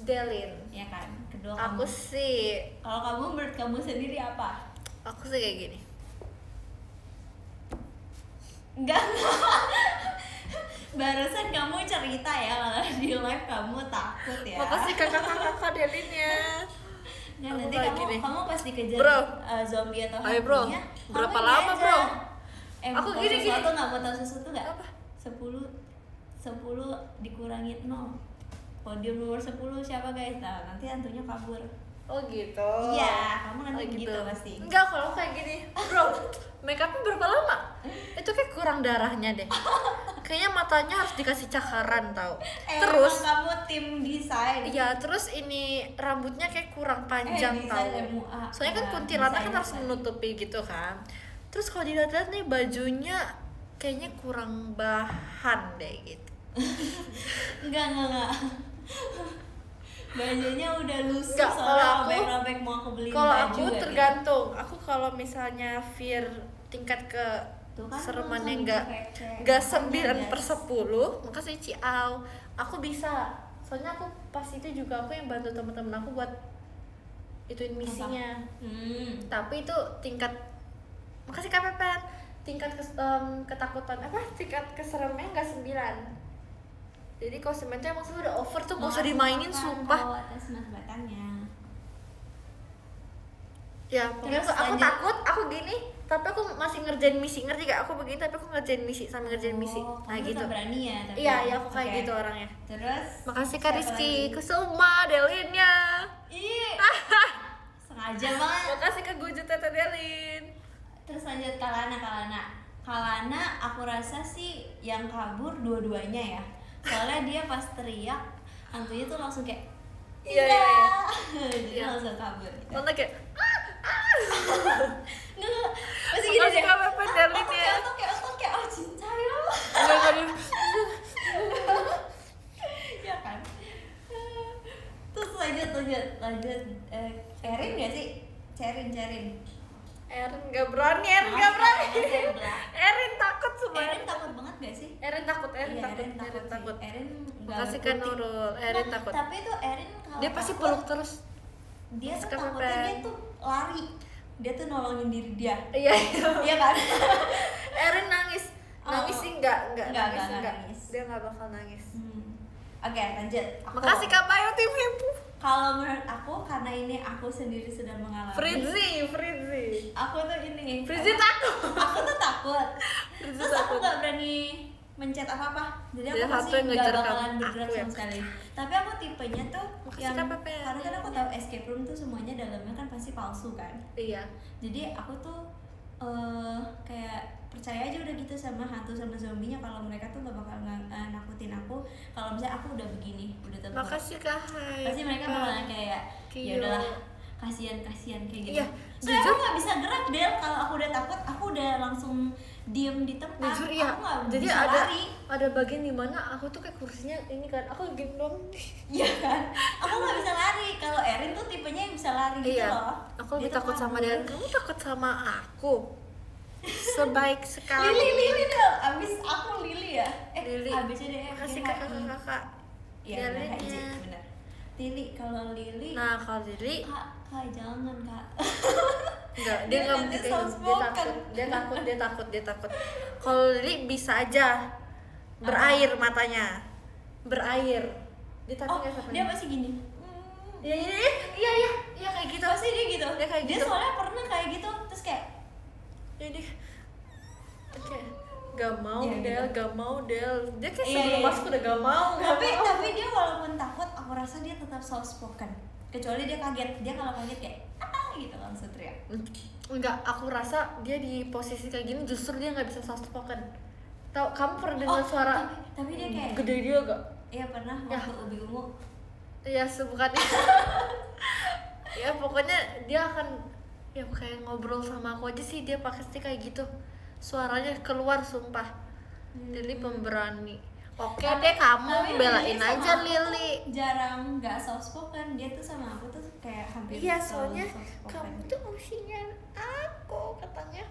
Delin. ya kan? Kedua Aku kamu. sih Kalau kamu menurut kamu sendiri apa? Aku sih kayak gini. Enggak. Barusan kamu cerita ya kalau di live kamu takut ya. Makasih kakak Delinnya. Nah, Aku nanti kayak kamu gini. kamu pas dikejar Bro. Zombie atau Ayo, bro. hantunya, Berapa kamu lama, aja. bro? Mau Aku tahu gini, sesuatu nggak mau tahu sesuatu nggak? Apa? 10 dikurangin 0. Podium nomor 10 siapa guys? Nah, nanti hantunya kabur. Oh gitu. Iya, kamu nanti begitu pasti. Enggak, kalau kayak gini, bro, make upnya berapa lama? Itu kayak kurang darahnya deh. Kayaknya matanya harus dikasih cakaran tau. Terus, emang kamu tim desain. ya terus ini rambutnya kayak kurang panjang desain tau. MUA. Soalnya kan Ya, kuntilanak kan desain harus desain. menutupi gitu kan. Terus kalau dilihat-lihat nih bajunya kayaknya kurang bahan deh gitu. Enggak. Bajunya udah lusuh Enggak, kalau soalnya aku- robek-robek mau aku beliin Kalau baju aku ya, tergantung. Aku kalau misalnya fear tingkat ke Tuh kan, seremannya langsung nggak dicek-cek. nggak Makanya, 9/10, makasih Ciao. Aku bisa. Soalnya aku pas itu juga aku yang bantu teman-teman aku buat ituin misinya. Tapi itu tingkat, makasih Kak Pepen, tingkat ketakutan apa? Tingkat keseremnya nggak 9. Jadi kalau 9 tuh emang udah over tuh, gak usah dimainin sumpah. Kalau atas batannya. Ya, pokoknya Terus aku lanjut. takut, aku gini, tapi aku masih ngerjain misi, ngerti gak? Aku begini tapi aku ngerjain misi sambil ngerjain misi. Oh, Nah kamu gitu. tetap berani ya tapi. Iya, iya aku kayak Oke. gitu orangnya. Terus Makasih Kak siapa Rizky, lagi? Kusuma, Delinnya. Ih. Sengaja banget. Makasih Kak Guju Tete Delin. Terus lanjut Kalana aku rasa sih yang kabur dua-duanya ya. Soalnya dia pas teriak hantunya tuh langsung kayak Iya, "Tidak!" iya, Jadi Iya. langsung kabur gitu. Nonton kayak, Nggak. Masih gini makasih deh. Kak Pepen Delinnya. Oke, oh cinta ya. Enggak, Ya kan. Terus lanjut Erin nggak sih? Cerin. Erin gak berani, Erin takut semua. Erin takut banget gak sih? Erin takut, Iya, Erin sih. takut. Erin nggak Makasih Kak ngerti. Nurul, Erin Nah, takut. Tapi tuh Erin kalau Dia pasti takut, peluk terus. Dia tuh Suka takutnya Pepen. dia tuh lari. Dia tuh nolongin diri dia. Iya. Iya kan? Erin nangis. Nangis sih enggak Enggak nangis. nangis. Dia enggak bakal nangis. Oke, lanjut. Makasih Kak Bayu tim Himpu. Kalau menurut aku karena ini aku sendiri sudah mengalami. Fritzi. Aku tuh ini. Fritzi takut. Aku tuh takut. Fritzi Terus aku takut. nggak berani mencet apa-apa. Jadi Dia aku satu pasti yang nggak ngejar bakalan kamu. bergerak Aku sama yang- sekali. Tapi aku tipenya tuh Makasih, yang Kak Pepe. karena kan aku tahu escape room tuh semuanya dalamnya kan pasti palsu kan. Iya. Jadi aku tuh kayak percaya aja udah gitu sama hantu sama zombinya, kalau mereka tuh gak bakal nakutin aku kalau misalnya aku udah begini, udah tentu. Makasih Kak Hai. Pasti mereka bakalan kayak ya Cute. udahlah, kasihan kayak gitu. Iya, Soalnya jujur. aku nggak bisa gerak Del, kalau aku udah takut aku udah langsung diem di tempat. Jujur iya. Aku nggak Jadi bisa lari. ada bagian di mana aku tuh kayak kursinya ini kan, aku gini dong. Iya kan, aku nggak bisa lari. Kalau Erin tuh tipenya yang bisa lari gitu Iya. loh. Aku lebih Dia tuh takut sama kabur. dia. Kamu takut sama aku? Sebaik sekali. Lili Del, abis aku Lili ya. Lili. Abisnya deh. Kasih ke kakak. Iya benar, Lilinya. Haji, benar. Lili, kalau Lili. Nah kalau Lili Kak jangan Kak. enggak, dia Dia nggak nanti mungkin, soft-spoken. dia takut. Kalau Lili bisa aja berair matanya, berair. Dia takut Oh, nggak sama dia masih gini. Iya kayak gitu. Pasti dia gitu. Dia kayak gitu. soalnya pernah kayak gitu, terus kayak Jadi kayak gak mau Iya, Del, gitu. gak mau Del. Dia kayak Iya, sebelum iya. masuk udah gak mau. tapi dia walaupun takut, aku rasa dia tetap soft spoken. Kecuali dia kaget. Dia kalau kaget kayak gitu langsung teriak. Enggak, aku rasa dia di posisi kayak gini justru dia nggak bisa soft spoken. Tahu, kamu pernah dengar suara tapi dia kayak gede dia gak? iya pernah Ya. waktu ubi ungu. Iya, bukan. Ya pokoknya dia akan ya kayak ngobrol sama aku aja sih, dia pasti kayak gitu. Suaranya keluar sumpah. Lili pemberani. Oke deh, kamu Tapi belain dia sama aja aku Lili. tuh jarang nggak soft spoken. Dia tuh sama aku tuh kayak hampir Iya, selalu soalnya soft spoken. kamu tuh usianya aku katanya.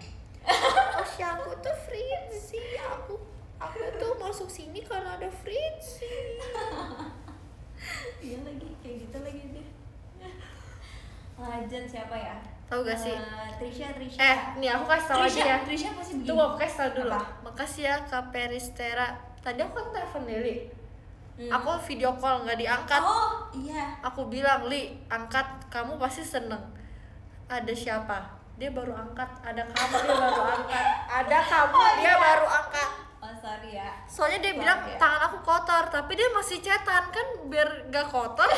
Usia aku tuh Fritzy, aku tuh masuk sini karena ada Fritzy. Iya lagi kayak gitu lagi deh. Legend siapa ya? Tahu gak sih? Trisha. Nih aku kasih tau aja ya. Trisha pasti begini. Tunggu, aku kasih tau dulu. Apa? Makasih ya Kak Peristera. Tadi aku kan telepon Lili. Hmm. Aku video call nggak diangkat. Oh iya. Aku bilang, Li, angkat, kamu pasti seneng. Ada siapa? Dia baru angkat. Ada kamu, dia baru angkat. Ada kamu, dia baru angkat. Oh sorry ya. Soalnya dia Maaf bilang ya. tangan aku kotor, tapi dia masih cetan kan, biar gak kotor.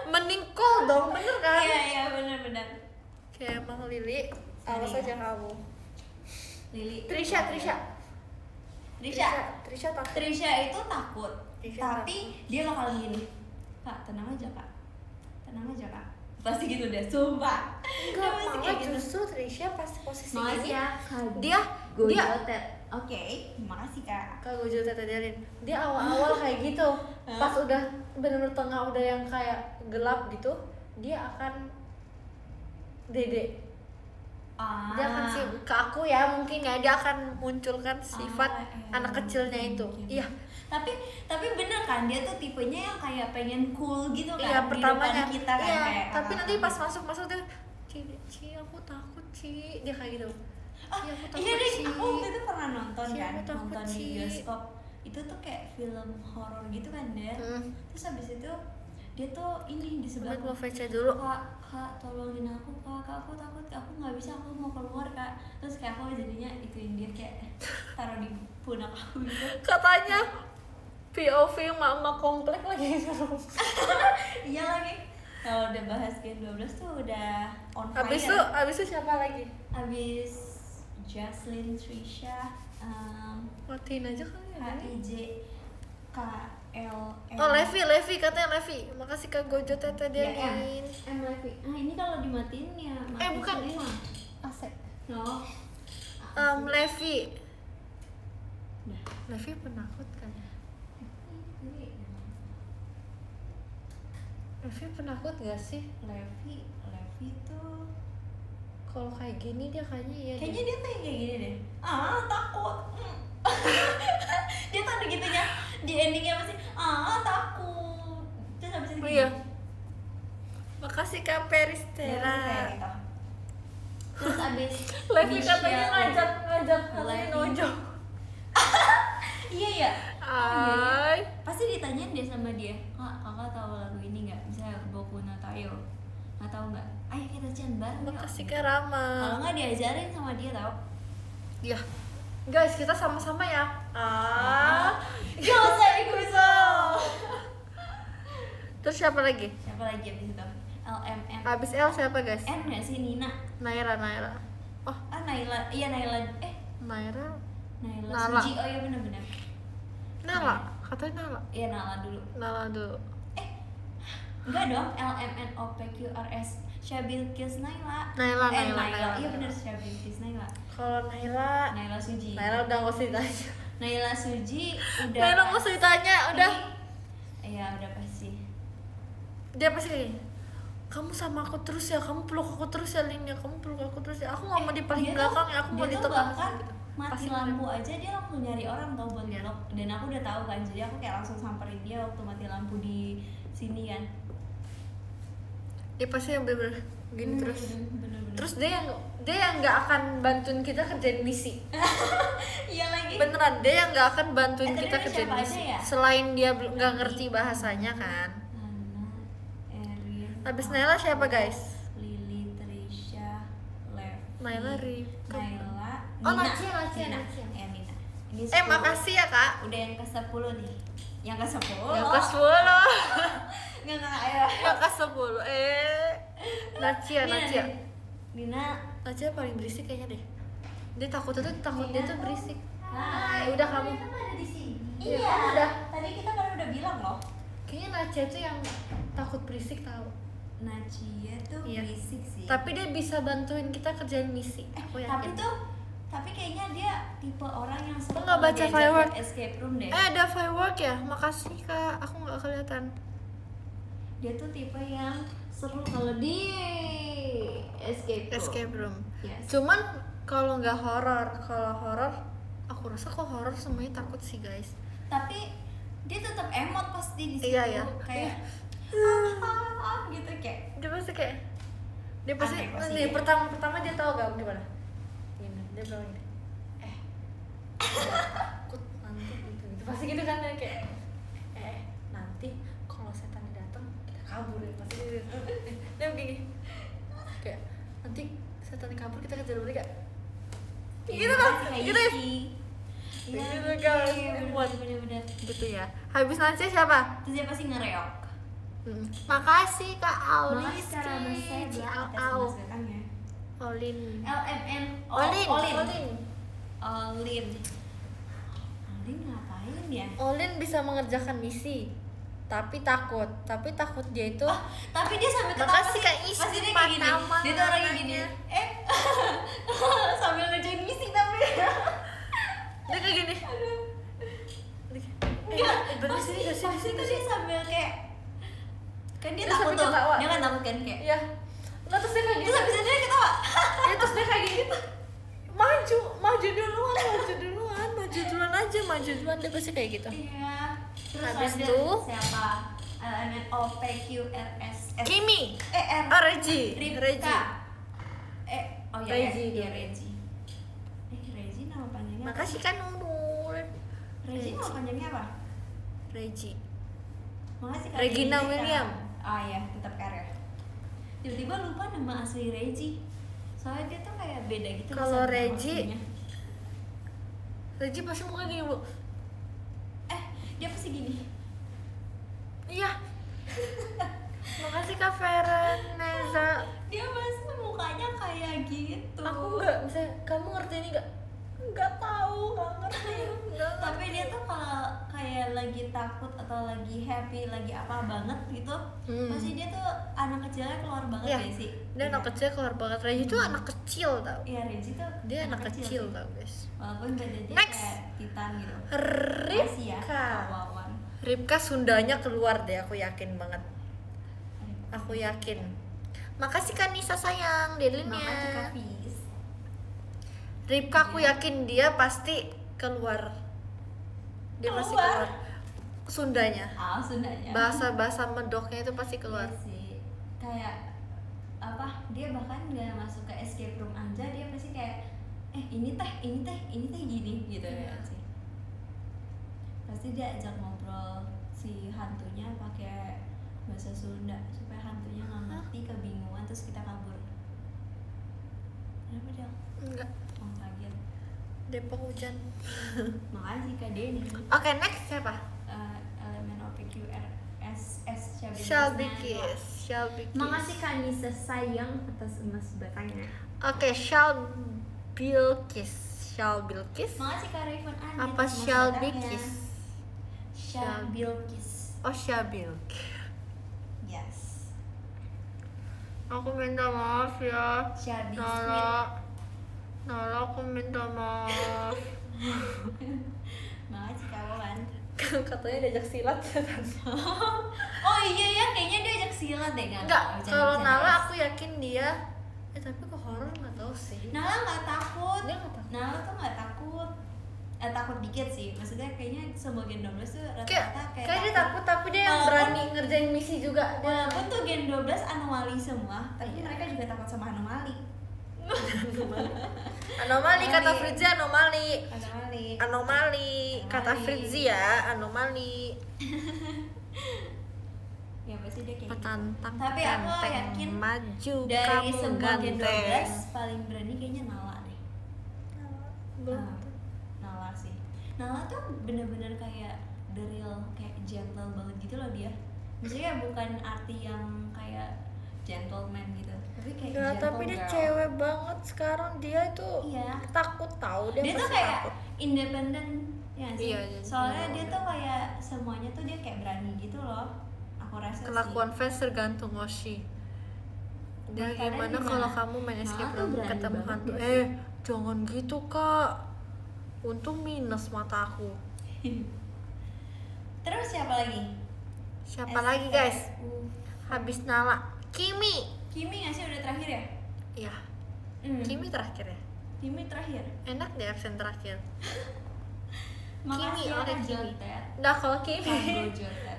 Mending call dong, bener kan? Iya benar. Kayak emang Lili, awas Sorry aja ya. kamu. Lili. Trisha takut. Trisha itu takut. Trisha Tapi dia bakal gini. Kak, tenang aja kak. Pasti gitu deh, sumpah. Dia Enggak, pasti malah kayak gitu. justru Trisha pas posisi Makasih ini ya, dia Oke, makasih kak. Kak Gojol Tete Delin, dia awal-awal kayak gitu. Pas udah bener-bener tengah udah yang kayak gelap gitu, dia akan dede. Dia akan sih ke aku ya, mungkin ya dia akan munculkan sifat anak kecilnya itu. mungkin. Iya. Tapi bener kan, dia tuh tipenya yang kayak pengen cool gitu kan. Iya, di pertamanya. depan kita kan Iya, kayak tapi nanti kakak. pas masuk dia, Ci, aku takut, Ci. Dia kayak gitu. Ci, aku takut, Iya deh, Ci. aku waktu itu pernah nonton Ci, kan, aku takut, nonton di Ci. bioskop. Itu tuh kayak film horor gitu kan deh. Terus habis itu dia tuh ini di sebelah Mau VC dulu. kak tolongin aku kak aku takut kak, aku nggak bisa, aku mau keluar kak. Terus kayak aku jadinya ituin dia kayak taruh di pundak aku gitu. Katanya POV mama komplek lagi seru. Iya lagi, kalau udah bahas Gen 12 tuh udah on fire. Abis itu siapa lagi? Abis Jaslyn, Trisha, Matiin aja kali ya. HIJ, KL, Oh Levi katanya Levi. Makasih Kak Gojo Tete Ya, Delin. M Levi. Ini kalau dimatiin ya mati Bukan. semua. Asik. No. Levi. Nah. Levi penakut kan? Levi penakut gak sih? Levi tuh Kalau kayak gini dia kayaknya ya. kayaknya dia kayak gini deh. Takut. Dia tuh ada gitunya di endingnya masih takut. Terus habis itu Oh gini. iya. Makasih Kak Dia tuh kayak Peristera. gitu. Terus abis Levi Michelle. katanya ngajak kamu Levi. nojo. Iya ya. Hai. Pasti ditanyain deh sama dia, kakak tahu lagu ini nggak? Misalnya Boku no Tayo, nggak tahu nggak? Ayo kita cian bareng yuk. Makasih Kak Rama. Kalau nggak diajarin sama dia tau. Iya. Guys, kita sama-sama ya. Gak usah egoism. Terus siapa lagi? Siapa lagi abis itu? LMN. Abis L siapa guys? N nggak sih Nina? Naira. Oh, Naila, iya Naila, Naira Naila Nala. Suji, oh iya benar-benar. Nala katanya Nala Iya Nala dulu. Enggak dong, LMNOPQRS Syabilkis Naila. Naila. Iya benar Syabilkis Naila. Kalau Naila Suji. udah nggak usah ditanya. Naila Suji udah. Naila nggak usah ditanya, udah. Iya udah pasti. Dia pasti kayak gini, kamu sama aku terus ya, kamu peluk aku terus ya Lin ya, kamu peluk aku terus ya, aku nggak mau di paling Dia belakang tuh- ya, aku mau dia di tuh tengah bahkan gitu. mati Pasti lampu aja dia langsung nyari orang tau buat belok, dan aku udah tahu kan, jadi aku kayak langsung samperin dia waktu mati lampu di sini kan. Dia pasti yang bener-bener gini terus. Bener-bener. Terus dia yang nggak akan bantuin kita kerjain misi. Iya lagi. Beneran, dia yang nggak akan bantuin Tapi kita ada kerjain siapa misi. aja ya? Selain dia nggak ngerti bahasanya kan. Nana, Erin. Habis Naila siapa guys? Lili, Trisha, Levi. Naila Rif. Naila. Oh, Nina. Nacia. Nina. Ya, Nina. Ini 10. Makasih ya kak. Udah yang ke-10 nih. Yang ke-10. Yang ke 10. Enggak ya. Yang ke 10. Nacia. Nina. Nacia paling berisik kayaknya deh. Dia takut dia tuh berisik. Hai. Udah kamu. Kan ada di sini. Iya, Iya. udah. Tadi kita kan udah bilang loh. Kayaknya Nacia tuh yang takut berisik tahu. Nacia tuh Iya. berisik sih. Tapi dia bisa bantuin kita kerjain misi. Aku yakin. Tapi kayaknya dia tipe orang yang suka nggak baca diajak firework? ke escape room deh. Ada firework ya? Makasih kak. Aku nggak kelihatan. Dia tuh tipe yang seru kalau di escape room. Yes. Cuman kalau nggak horor, aku rasa kok horor semuanya takut sih guys. Tapi dia tetap emot pasti di situ. Iya, iya. Kayak gitu kayak. Dia pasti Aneh pasti nih dia. pertama dia tahu gak gimana? Gini, dia bilang gini. Takut nanti gitu. Pasti gitu kan dia kayak nanti kalau setan datang kita kabur ya pasti gitu. Dia begini. Kayak nanti setan kabur kita kejar mereka. Gitu lah, gitu ya. Iya, Gitu, guys. bener-bener. Gitu ya. Habis nanti siapa? Terus dia pasti ngereok. Makasih Kak Aulis. Makasih secara bahasa sebelah atas Au. masukannya. Olin. LMN Olin ngapain ya? Olin bisa mengerjakan misi, tapi takut dia itu. Tapi dia sambil ketawa. Makasih, Kak Is. Pasti dia kayak gini. Pertama Dia tuh orangnya gini. namanya. Sambil ngerjain misi tapi. Dia kayak gini. Enggak. Sini Pasti tuh dia sambil kayak kan dia Dia takut sambil tuh. ketawa. Dia kan takut kan kayak. Iya. Nggak, terus dia kayak Terus gitu. habis itu dia ketawa. Ya, terus dia kayak gitu. Maju duluan aja, maju duluan dia pasti kayak gitu. Iya. Terus Habis ada tuh siapa? LMNOPQRS. Kimi. R. Regi. Ripka. Oh iya, Regi iya, dulu. Regi. Regi nama panjangnya apa? Makasih kan Nurul. Regi nama panjangnya apa? Regi. Makasih Kak Regina Regi, Kak. William. Oh iya, tetap Kak ya. Tiba-tiba lupa nama asli Regi. Soalnya dia tuh kayak beda gitu. Kalau sama nama Regi, aslinya. Regi pasti muka gini bu. Dia pasti gini. Iya. Makasih Kak Fereneza. Dia pasti mukanya kayak gitu. Aku nggak bisa. Kamu ngerti ini nggak? Nggak tahu, nggak ngerti. Nggak Tapi dia tuh kalau kayak lagi takut atau lagi happy, lagi apa banget gitu, pasti dia tuh anak kecilnya keluar banget Iya. ya sih. Dia anak kecil keluar banget. Regi tuh anak kecil tau. Iya, Regi tuh Dia anak kecil sih. tau guys. Walaupun badannya Next. kayak titan gitu. Makasih ya, Ripka. Kak Wawan. Ripka Sundanya keluar deh, aku yakin banget. Aku yakin. Makasih Kak Nisa sayang, Makasih Kak delinnya. Fis. Ripka aku yakin dia pasti keluar. Dia pasti keluar. Sundanya. Sundanya. Bahasa medoknya itu pasti keluar. Iya sih. Kayak apa? Dia bahkan nggak masuk ke escape room aja, dia pasti kayak ini teh gini gitu ya sih. Pasti dia ajak ngobrol si hantunya pakai bahasa Sunda supaya hantunya nggak ngerti, kebingungan, terus kita kabur. Kenapa dia? Enggak. Oh, kaget. Depok hujan. Makasih Kak Denny. Oke, next siapa? Elemen OPQRSS Shelby Kiss. Makasih Kak Nisa sayang atas emas batangnya. Oke, Bilqis. Shal Bilqis. Makasih Kak Raven Andi Apa atas Shal masukannya. Bilqis? Shal Bilqis. Oh, Shal Bilqis. Yes. Aku minta maaf ya. Shal Biscuit. Nala, aku minta maaf. Makasih Kak Wawan. Katanya diajak silat ya kan? Oh iya ya, kayaknya dia ajak silat deh. Enggak, kalau Nala aku yakin dia. Tapi kok horor nggak tahu sih. Nala nggak takut. Dia nggak takut. Nala tuh nggak takut. Takut dikit sih. Maksudnya kayaknya semua Gen 12 tuh rata-rata Kayak dia takut, tapi dia yang Walaupun- berani ngerjain misi juga. Walaupun tuh Gen 12 anomali semua, tapi Iya. mereka juga takut sama anomali. Anomali kata Fritzi, anomali. Anomali. Anomali kata Anomali. Fritzi ya, anomali. Ya pasti dia kayak gitu. Petantang Tapi aku ganteng, yakin maju Dari kamu semua Gen 12 ganteng. paling berani kayaknya Nala deh. Belum. Ah, Nala sih. Nala tuh bener-bener kayak the real, kayak gentle banget gitu loh dia. Maksudnya bukan arti yang kayak gentleman gitu, tapi kayak Enggak, gentle tapi dia girl. cewek banget sekarang, dia itu Iya. takut tahu dia, Dia tuh pasti kayak takut. independen ya nggak sih. Iya, dia Soalnya dia independen. tuh kayak semuanya tuh dia kayak berani gitu loh. Aku rasa Kelakuan sih. fans tergantung Oshi. Dia Kadang gimana gimana? kalau kamu main Nala escape tuh room berani ketemu banget hantu? dia sih. Jangan gitu kak. Untung minus mataku. Terus siapa lagi? Siapa lagi guys? SPU. Habis Nala, Kimi. Kimi nggak sih udah terakhir ya? Iya, Hmm. Kimi terakhir ya. Kimi terakhir. Enak deh absen terakhir. Makasih Kimi, ya oke, Kak Kimi. Jotet. Nah kalau Kimi, Kanggo Jotet.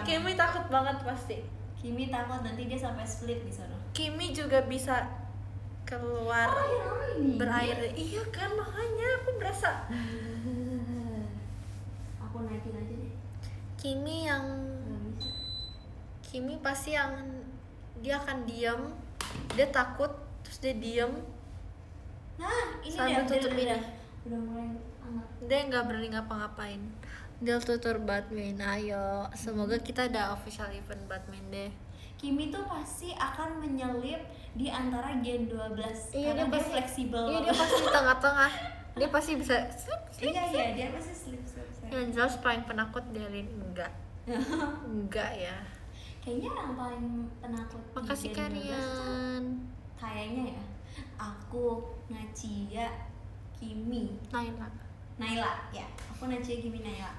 Kimi takut banget pasti. Kimi takut nanti dia sampai split di sana. Kimi juga bisa keluar berair. Iya kan, makanya aku berasa Aku naikin aja deh. Kimi yang Nggak bisa. Kimi pasti yang dia akan diam, dia takut terus dia diam, Nah, ini Sambil dia tutup ini. udah mulai hangat. dia nggak berani ngapa-ngapain. Dia tutur Batman. Ayo, semoga kita ada official event Batman deh. Kimi tuh pasti akan menyelip di antara Gen 12 karena dia pasti fleksibel. Iya, dia pasti di tengah-tengah. Dia pasti bisa. Iya, dia pasti slip. Yang jelas paling penakut Delin enggak. Enggak ya. Kayaknya yang paling penakut di Makasih Gen 12 tuh kalian. kayaknya ya aku, Nacia, Kimi, Naila. Naila ya. Aku Nacia, Kimi, Naila.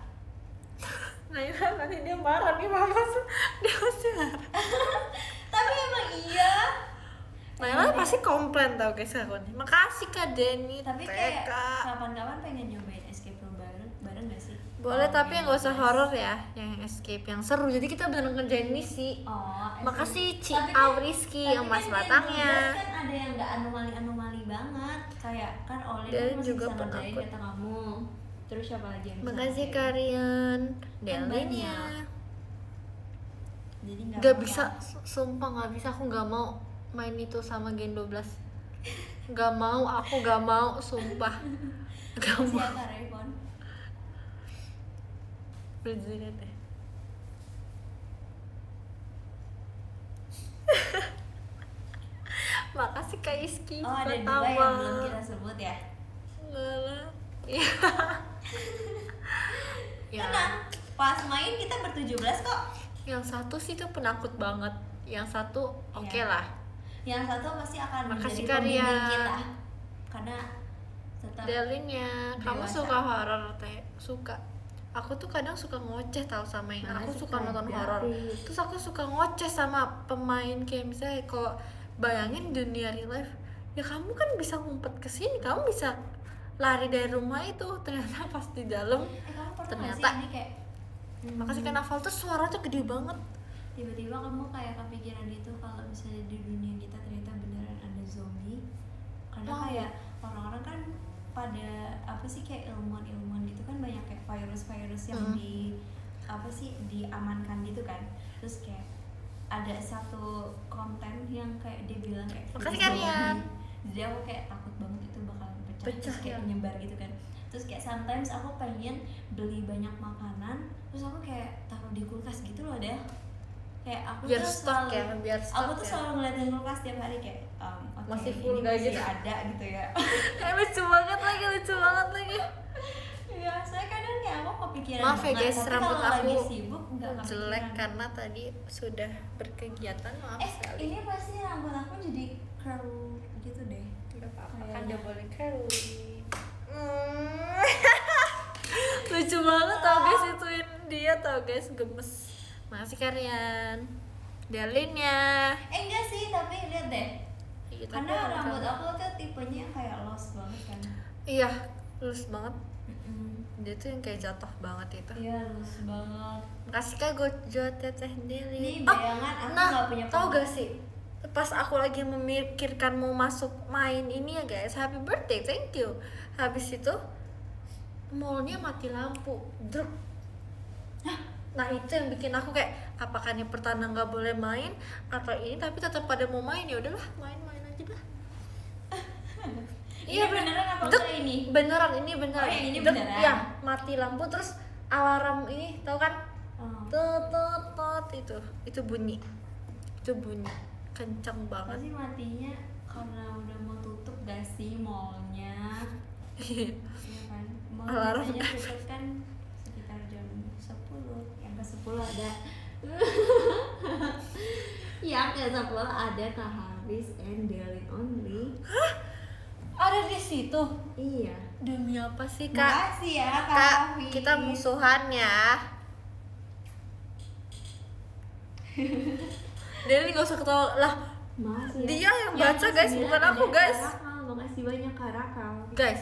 Naila nanti dia marah nih mama. Dia pasti marah. Tapi emang iya. Naila pasti komplain tau guys aku nih. Makasih Kak Denny. Tapi kayak kapan-kapan pengen nyobain escape room bareng gak sih? Boleh, Oh, tapi yang gak usah 12. horor ya, yang escape, yang seru. Jadi kita bener ngerjain misi. Oh, Makasih Ci Tapi kan- Auriski tapi emas kan batangnya. Gen 12 kan ada yang nggak anomali banget, kayak kan Olin Dan kan masih juga bisa ngerjain penakut. kata kamu. Terus siapa lagi yang bisa Makasih ngerjain? kalian. Kan Delinnya. banyak. Jadi Gak apa-apa. bisa, sumpah gak bisa. Aku gak mau main itu sama Gen 12. Gak mau, aku gak mau, sumpah. Gak Makasih mau. ya Kak Raymond. Berzinit deh. Makasih Kak Iski. Oh, ada dua pertama. yang belum kita sebut ya. Enggak lah. Iya. Ya. Tenang, pas main kita ber-17 kok. Yang satu sih tuh penakut banget. Yang satu oke Iya. lah. Yang satu pasti akan Makasih menjadi pembimbing kalian. kita. Karena tetap Delinnya, kamu Dewasa. suka horor teh? Suka. Aku tuh kadang suka ngoceh tau sama yang Nah, aku suka suka nonton dari. horor. Terus aku suka ngoceh sama pemain kayak misalnya kalau bayangin dunia real life, ya kamu kan bisa ngumpet ke sini, kamu bisa lari dari rumah itu, ternyata pas di dalam. kamu pernah nggak Ternyata. sih ini kayak Makasih kan Naval tuh suaranya gede banget. tiba-tiba kamu kayak kepikiran gitu kalau misalnya di dunia kita ternyata beneran ada zombie. Karena Oh. kayak orang-orang kan pada apa sih kayak ilmuwan-ilmuwan gitu kan banyak kayak virus-virus yang di apa sih diamankan gitu kan. Terus kayak ada satu konten yang kayak dia bilang kayak Makasih virus kalian. zombie. Jadi aku kayak takut banget itu bakalan pecah, Pecah, terus kayak ya. menyebar gitu kan. Terus kayak sometimes aku pengen beli banyak makanan, terus aku kayak taruh di kulkas gitu loh deh. Kayak aku Biar tuh stok selalu, ya, biar stok aku tuh ya. selalu ngeliatin kulkas tiap hari kayak oh oke, Masih full ini kayak masih gitu. ada gitu ya. Lucu banget lagi. Ya, saya kadang kayak aku kepikiran Maaf ya banget, guys, tapi rambut kalau lagi aku sibuk nggak jelek kepikiran. karena tadi sudah berkegiatan. Maaf sekali. Ini pasti rambut aku jadi curl gitu deh. Gak apa-apa, Kayak- kan udah boleh curly. Lucu banget tau guys, ituin dia tau guys, gemes. Makasih Karian. Delinnya. Enggak sih, tapi lihat deh. Iya, tapi Karena rambut rambut kamu- aku tuh tipenya yang kayak lost banget kan. Iya, lurus banget. Mm-mm. Dia tuh yang kayak jatuh banget itu. Iya, lost banget. Makasih Kak Gojo Teteh Deli. Nih, bayangan aku nggak punya tau pembawa. gak sih? Pas aku lagi memikirkan mau masuk main ini ya guys, happy birthday, thank you. Habis itu mallnya mati lampu, druk. Nah itu yang bikin aku kayak, apakah ini pertanda nggak boleh main atau ini, tapi tetap pada mau main, ya udahlah main-main aja dah. Ini beneran apa Dek, enggak ini? Beneran, ini beneran. Oh, yang ini Dek, beneran? ya, mati lampu terus alarm ini, tau kan? Oh. Tot itu bunyi, kencang banget. Pasti matinya karena udah mau tutup gak sih mallnya? Iya kan? Mall Alarm biasanya tutup kan sekitar jam 10. Yang ke 10 ada yang ke 10 ada Kak Hafiz and Delin only. Ada di situ. Iya. Demi apa sih Kak? Makasih ya Kak Kak, Hafiz. kita musuhan ya. Deli nggak usah ketawa lah. Makasih ya. Dia yang baca, guys, ke-9 bukan ada aku, guys. Kak Rakal. Makasih banyak Kak Rakal. Guys,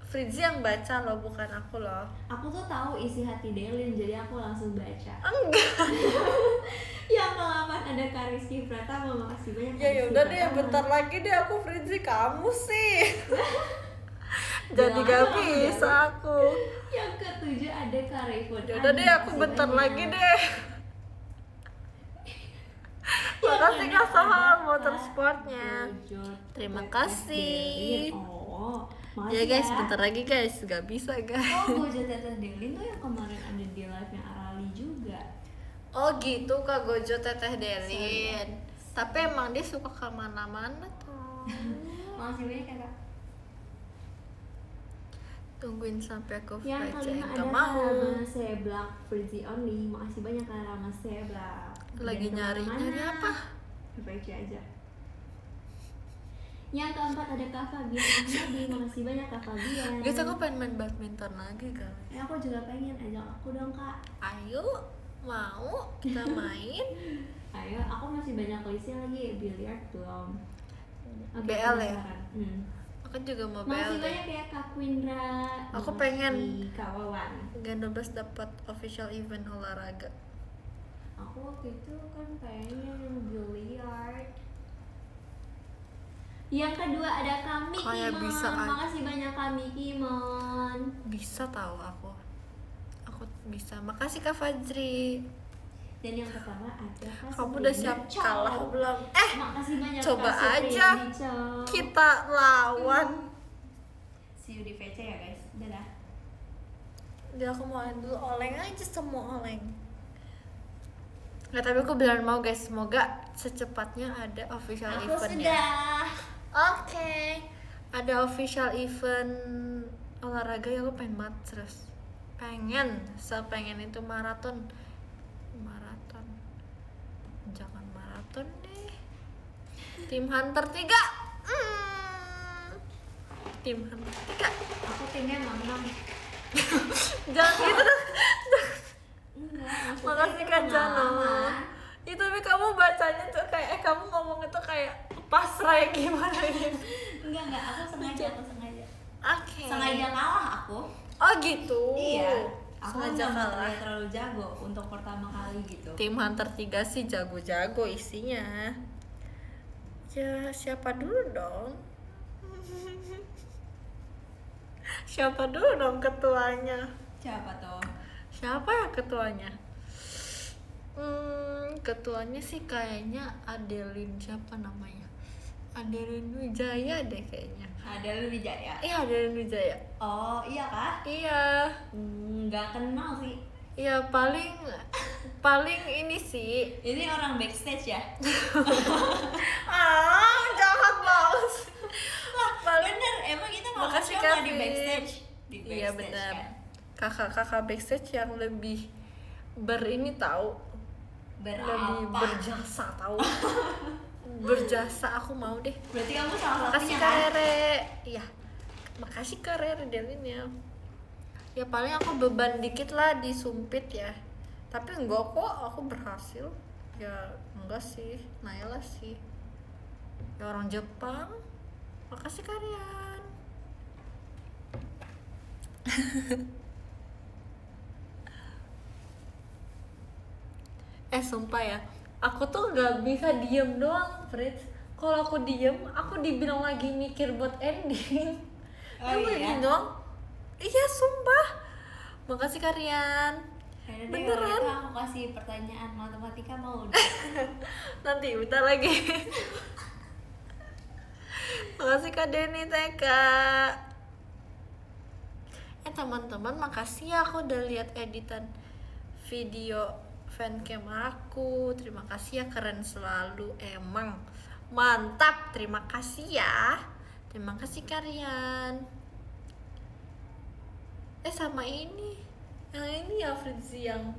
Fritzi yang baca loh, bukan aku loh. Aku tuh tahu isi hati Delin, jadi aku langsung baca. Enggak. Yang ke-8 ada Kak Rizky Pratama, makasih banyak. Kak Ya Rizky udah deh, Pratama. bentar lagi deh aku Fritzi, kamu sih. Jadi Jangan gak dong, bisa aku. Yang ke-7 ada Kak Rayfon. Ya udah deh, aku bentar lagi deh. Makasih Kak Sohal motor sportnya. Terima kasih. Oh, Ya guys, bentar lagi guys, gak bisa guys. Oh, Gojo Teteh Delin tuh yang kemarin ada di live-nya Arali juga. Oh gitu Kak Gojo Teteh Delin. Tapi emang dia suka kemana-mana tuh. Makasih banyak ya Kak. Tungguin sampai aku Yang baca, kelima gak ada mau. Rama Seblak Fritzy Only. Makasih banyak Kak Rama Seblak. Lagi Jangan nyari kemana-mana. apa? VC aja. Yang keempat ada Kak Fabian Ahmadi. Makasih banyak Kak Fabian. Guys, aku pengen main badminton lagi guys. Ya aku juga pengen, ajak aku dong Kak. Ayo, mau kita main? Ayo, aku masih banyak listnya lagi. Biliar belum. Oke, BL ya? penasaran. Aku juga mau Makasih BL banyak deh. ya Kak Quindra. Aku Makasih, pengen Kak Wawan. Gen 12 dapat official event olahraga. Aku waktu itu kan pengen yang biliar. Yang kedua ada kami Kayak Kimon. bisa aja. Makasih banyak kami Kimon. Bisa tahu aku. Aku bisa. Makasih Kak Fajri. Dan yang pertama ada Kak Kamu udah siap Supriyadi kalah Chow. belum? Makasih banyak coba Kak Supriyadi aja. Chow. Kita lawan. See you di VC ya guys. Dadah. Dia aku mau dulu oleng aja, semua oleng. Nggak, tapi aku beneran mau guys, semoga secepatnya ada official Aku event ya. sudah. Oke. Ada official event olahraga ya, aku pengen banget terus. Sepengen itu maraton. Jangan maraton deh. Tim Hunter 3. Tim Hunter 3. Aku timnya Mamang. Jangan gitu dong. Enggak, Makasih Kak Jano. Itu tapi kamu bacanya tuh kayak kamu ngomong itu kayak pasrah ya, gimana gitu. Enggak, aku sengaja. Oke. Sengaja kalah aku. Oh gitu. Iya. Aku Sengaja nggak kalah. terlalu jago untuk pertama kali gitu. Tim Hunter 3 sih jago-jago isinya. Ya siapa dulu dong? Siapa dulu dong ketuanya? Siapa tuh? Siapa ya ketuanya? Ketuanya sih kayaknya Adeline, siapa namanya? Adeline Wijaya deh kayaknya. Ada lu Wijaya. Iya Adeline Wijaya. Oh iya kah? Iya. Nggak kenal sih. Iya paling ini sih. Ini orang backstage ya? Jahat banget. paling bener, emang kita nggak makasih ngobrol nggak di Kak backstage. Vin. Di Iya backstage, benar. kan? Kakak-kakak backstage yang lebih berini tahu, lebih Berapa? berjasa tahu. Berjasa, aku mau deh. Berarti kamu salah Makasih satunya Kak kan? Rere. Iya. Makasih Kak Rere Delinnya. Ya paling aku beban dikit lah disumpit ya. Tapi enggak kok, aku berhasil. Ya enggak sih, Naila sih. Ya orang Jepang. Makasih kalian. Sumpah ya, aku tuh nggak bisa diem doang, Fritz. Kalau aku diem, aku dibilang lagi mikir buat ending. Oh Emang iya? gini dong? Iya, sumpah. Makasih kalian. Yaudah deh, Beneran? kalau gitu aku kasih pertanyaan matematika mau deh. Nanti bentar lagi. Makasih Kak Denny TK. Teman-teman, makasih ya aku udah lihat editan video fancam aku. Terima kasih ya, keren selalu. Emang mantap, terima kasih ya. Terima kasih kalian. Sama ini. Yang ini ya Fritzi yang.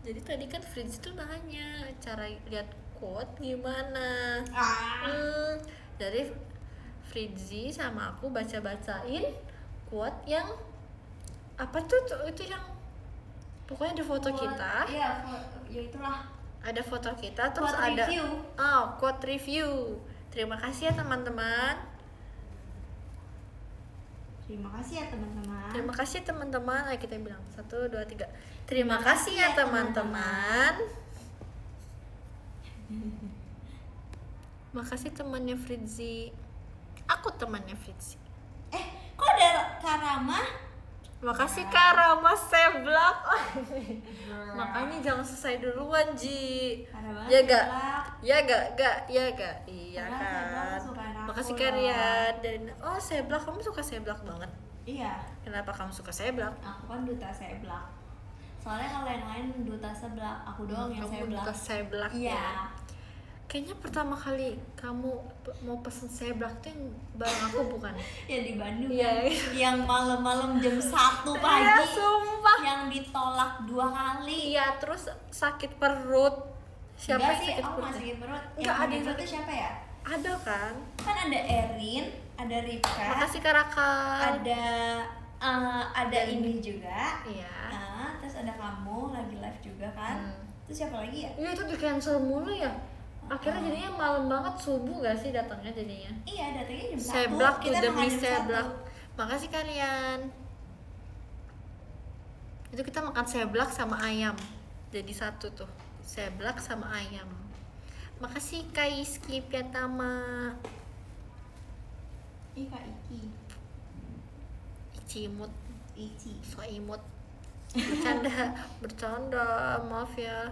Jadi tadi kan Fritzi tuh nanya cara lihat quote gimana. Jadi Fritzi sama aku baca-bacain quote yang apa tuh itu yang pokoknya di foto kita. Iya, ya itulah. Ada foto kita terus Quote ada review. quote review. Terima kasih ya teman-teman. Terima kasih ya teman-teman. Terima kasih teman-teman. Ayo kita bilang 1, 2, 3. Terima kasih ya teman-teman. Makasih temannya Fritzi. Aku temannya Fritzi. Kok ada Karama? Makasih Kak Rama Seblak. Makanya jangan selesai duluan Ji. Parah banget, Ya gak? Seblak. Ya gak? Iya Karena kan. Seblak kesukaan aku Makasih loh. kalian. Dan Seblak, kamu suka Seblak banget. Iya, Kenapa kamu suka Seblak? aku kan duta Seblak. Soalnya kalau yang lain duta Seblak, aku doang yang Kamu Seblak. suka Seblak Iya. ya. Kayaknya pertama kali kamu mau pesen Seblak tuh yang bareng aku bukan? Ya di Bandung Iya. kan, yang malam-malam jam 1 pagi. Iya, sumpah. Yang ditolak 2 kali. Iya, terus sakit perut. Siapa Enggak yang sih, sakit aku perut? nggak sakit perut. Enggak, Yang ada sakit yang perut sakit. tuh siapa ya? Ada kan? Kan ada Erin, ada Ripka, Makasih Kak Raka. ada ini juga. Iya. Terus ada kamu lagi live juga kan? Terus siapa lagi ya? Iya, itu di cancel mulu ya. Akhirnya jadinya malam banget, subuh gak sih datangnya jadinya? Iya, datangnya jam 1. Seblak tuh Kita demi makan jam Seblak. 1. Makasih kalian. Itu kita makan Seblak sama ayam. Jadi satu tuh. Seblak sama ayam. Makasih Kak Iski Piatama. Ih, Kak Iki. Icimut. Ici. So imut. Bercanda, maaf ya.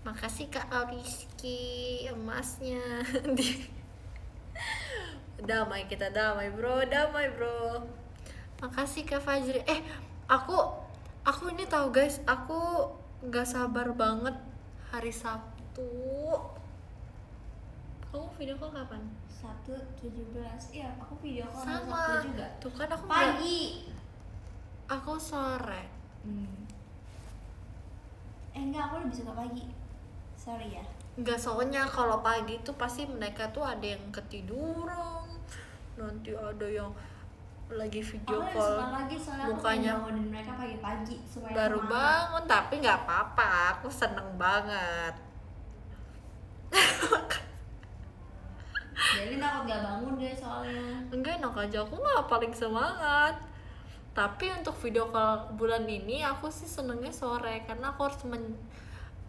Makasih Kak Ariski, emasnya. Damai kita, damai bro. Makasih Kak Fajri. Aku ini tahu guys, aku nggak sabar banget hari Sabtu. Kamu video call kapan? 1.17. Iya, aku video call hari Sama. Sabtu juga. Tuh kan aku Pagi. Aku sore. Enggak, aku lebih suka pagi. Sorry ya. Nggak, soalnya kalau pagi tuh pasti mereka tuh ada yang ketiduran, nanti ada yang lagi video Aku lebih call suka lagi soalnya aku mukanya pengen bangunin mereka pagi-pagi supaya baru semangat. bangun, tapi nggak apa-apa, aku seneng banget. Jadi takut gak bangun deh soalnya. Enggak, enak aja, aku nggak paling semangat. Tapi untuk video call bulan ini aku sih senengnya sore karena aku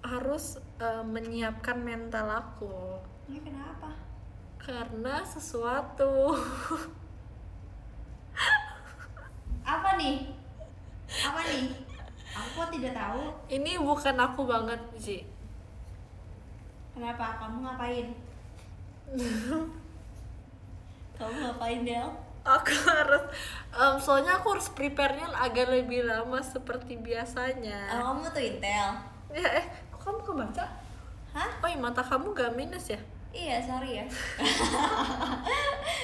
harus menyiapkan mental aku. Ini kenapa? Karena sesuatu. Apa nih? Aku kok tidak tahu. Ini bukan aku banget Ji. Kenapa? Kamu ngapain? Kamu ngapain, Del? Aku harus soalnya aku harus prepare-nya agak lebih lama seperti biasanya. Kamu tuh Intel. Ya, kok kamu kebaca? Hah? Oh, iya, mata kamu gak minus ya? Iya, sorry ya.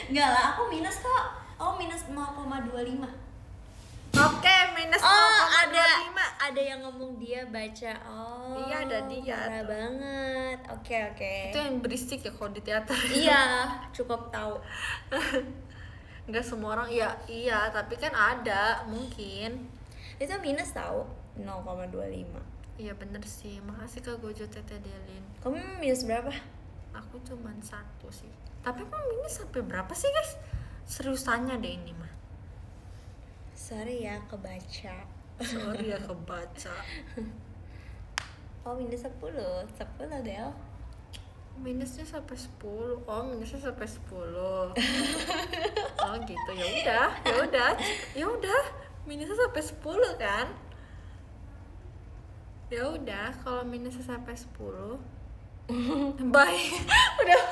Enggak lah, aku minus kok. Oh, minus 0,25. Oke, minus Oh, 0,25. ada yang ngomong dia baca. Oh, Iya, ada dia parah tuh. banget. Oke. Itu yang berisik ya kalau di teater. Iya, cukup tahu. Nggak semua orang, iya, tapi kan ada mungkin. Itu minus tahu 0,25. Iya bener sih, makasih Kak Gojo Teteh Delin. Kamu minus berapa? Aku cuman 1 sih. Tapi emang minus sampai berapa sih guys? Serius tanya deh ini mah. Sorry ya, kebaca. Sorry ya kebaca. Oh, minus 10. 10 Del. Minusnya sampai 10. Oh, minusnya sampai 10. Oh gitu. Ya udah. Minusnya sampai 10 kan? Ya udah, kalau minusnya sampai 10. Bye. Udah.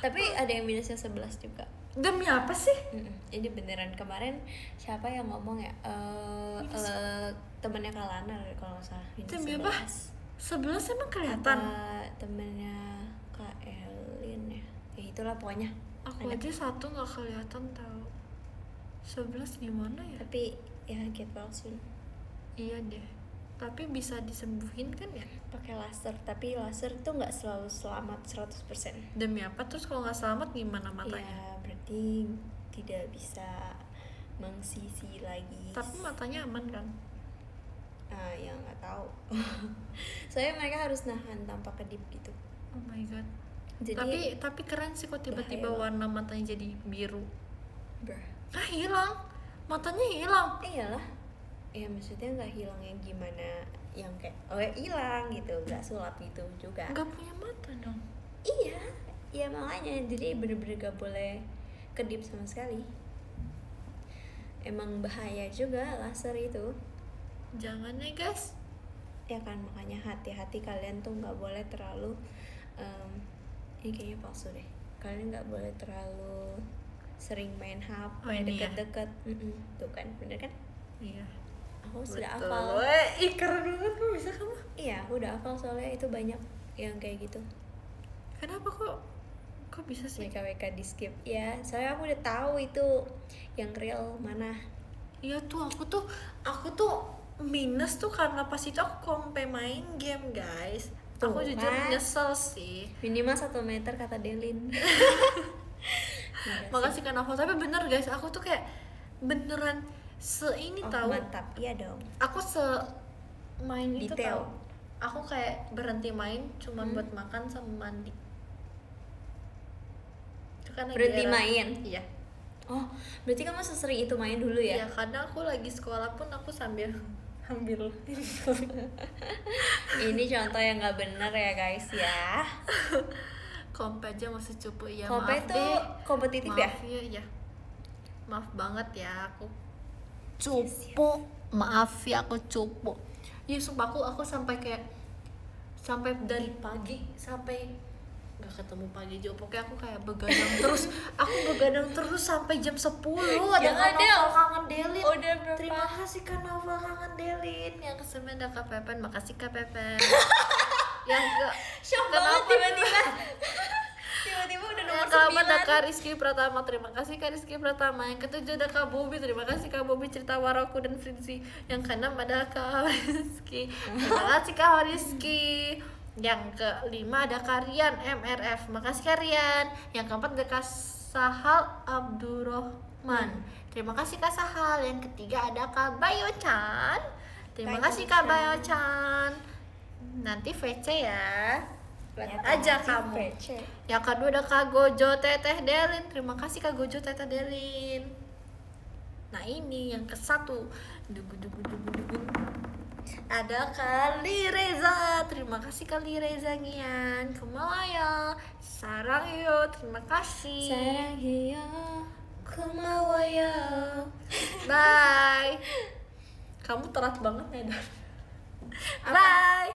Tapi ada yang minusnya 11 juga. Demi apa sih? Ini beneran kemarin siapa yang ngomong ya? Temennya Kak Lana kalau nggak salah. Minus Demi apa? 11 emang kelihatan. Temennya Kak Elin ya. Ya itulah pokoknya. Aku aja 1 nggak kelihatan tahu. 11 gimana ya? Tapi ya get well soon. Iya deh. Tapi bisa disembuhin kan ya? Pakai laser, tapi laser itu nggak selalu selamat 100%. Demi apa? Terus kalau nggak selamat gimana matanya? Ya berarti tidak bisa mengsisi lagi. Tapi matanya aman kan? Ya nggak tahu. Soalnya mereka harus nahan tanpa kedip gitu. Oh my god. Jadi Tapi keren sih kok tiba-tiba bahaya warna matanya jadi biru. bruh. Hilang. Matanya hilang. Iyalah. Ya maksudnya nggak hilang yang gimana, yang kayak hilang gitu, nggak sulap gitu juga. Nggak punya mata dong. Iya, ya makanya jadi bener-bener gak boleh kedip sama sekali. Emang bahaya juga laser itu. Jangan ya guys. Ya kan, makanya hati-hati kalian tuh nggak boleh terlalu ini kayaknya palsu deh. Kalian nggak boleh terlalu sering main HP ini ya? deket-deket. Tuh kan, bener kan? Iya. Aku sudah Betul. hafal. Ih keren banget, kok bisa kamu? Iya, aku udah hafal soalnya itu banyak yang kayak gitu. Kenapa kok bisa sih? WKWK di skip ya, soalnya aku udah tahu itu yang real mana. Iya tuh aku tuh minus tuh karena pas itu aku kompe main game guys. Tuh, Aku jujur kan? nyesel sih. Minimal 1 meter kata Delin. Makasih kan hafal, tapi bener guys, aku tuh kayak beneran ini tahu. Mantap, iya dong. Aku main itu Detail. tahu. Aku kayak berhenti main cuma buat makan sama mandi. Itu kan lagi Berhenti era- main? Iya. Oh, berarti kamu sesering itu main dulu ya? Iya, karena aku lagi sekolah pun aku sambil ambil Ini contoh yang nggak bener ya guys ya. kompe aja masih cupu ya. Kompe maaf tuh deh. kompetitif Maaf ya? ya. Maaf banget ya aku cupu. Maaf ya aku cupu. Iya sumpah aku sampai dari pagi sampai nggak ketemu pagi juga. Pokoknya aku kayak begadang terus. Aku begadang terus sampai jam 10. Ada Jangan, Kak Del. Novel kangen Delin. Udah berapa? Terima kasih Kak Novel kangen Delin. Yang kesembilan ada Kak Pepen. Makasih Kak Pepen. Yang ke Shock kenapa banget tiba-tiba. Tiba-tiba udah nomor yang keempat ada 9. Kak Rizky Pratama, terima kasih Kak Rizky Pratama. Yang ketujuh ada Kak Bobi, terima kasih Kak Bobi cerita Waraku dan Fritzi. Yang keenam ada Kak Rizky, terima kasih Kak Rizky. Yang kelima ada Kak Rian MRF, makasih Kak Rian. Yang keempat ada Kak Sahal Abdurrahman, terima kasih Kak Sahal. Yang ketiga ada Kak Bayo Chan, terima kasih Kak Bayo Chan. Nanti VC ya. Lihat aja kamu. Yang kedua ada Kak Gojo Teteh Delin. Terima kasih Kak Gojo Teteh Delin. Nah ini yang ke-1. Dugu. Ada Kali Reza. Terima kasih Kali Reza Ngian. Kemalaya. Sarang yo. Terima kasih. Sarang hiyo. Kumawaya. Bye. Kamu terat banget ya Dan. Bye.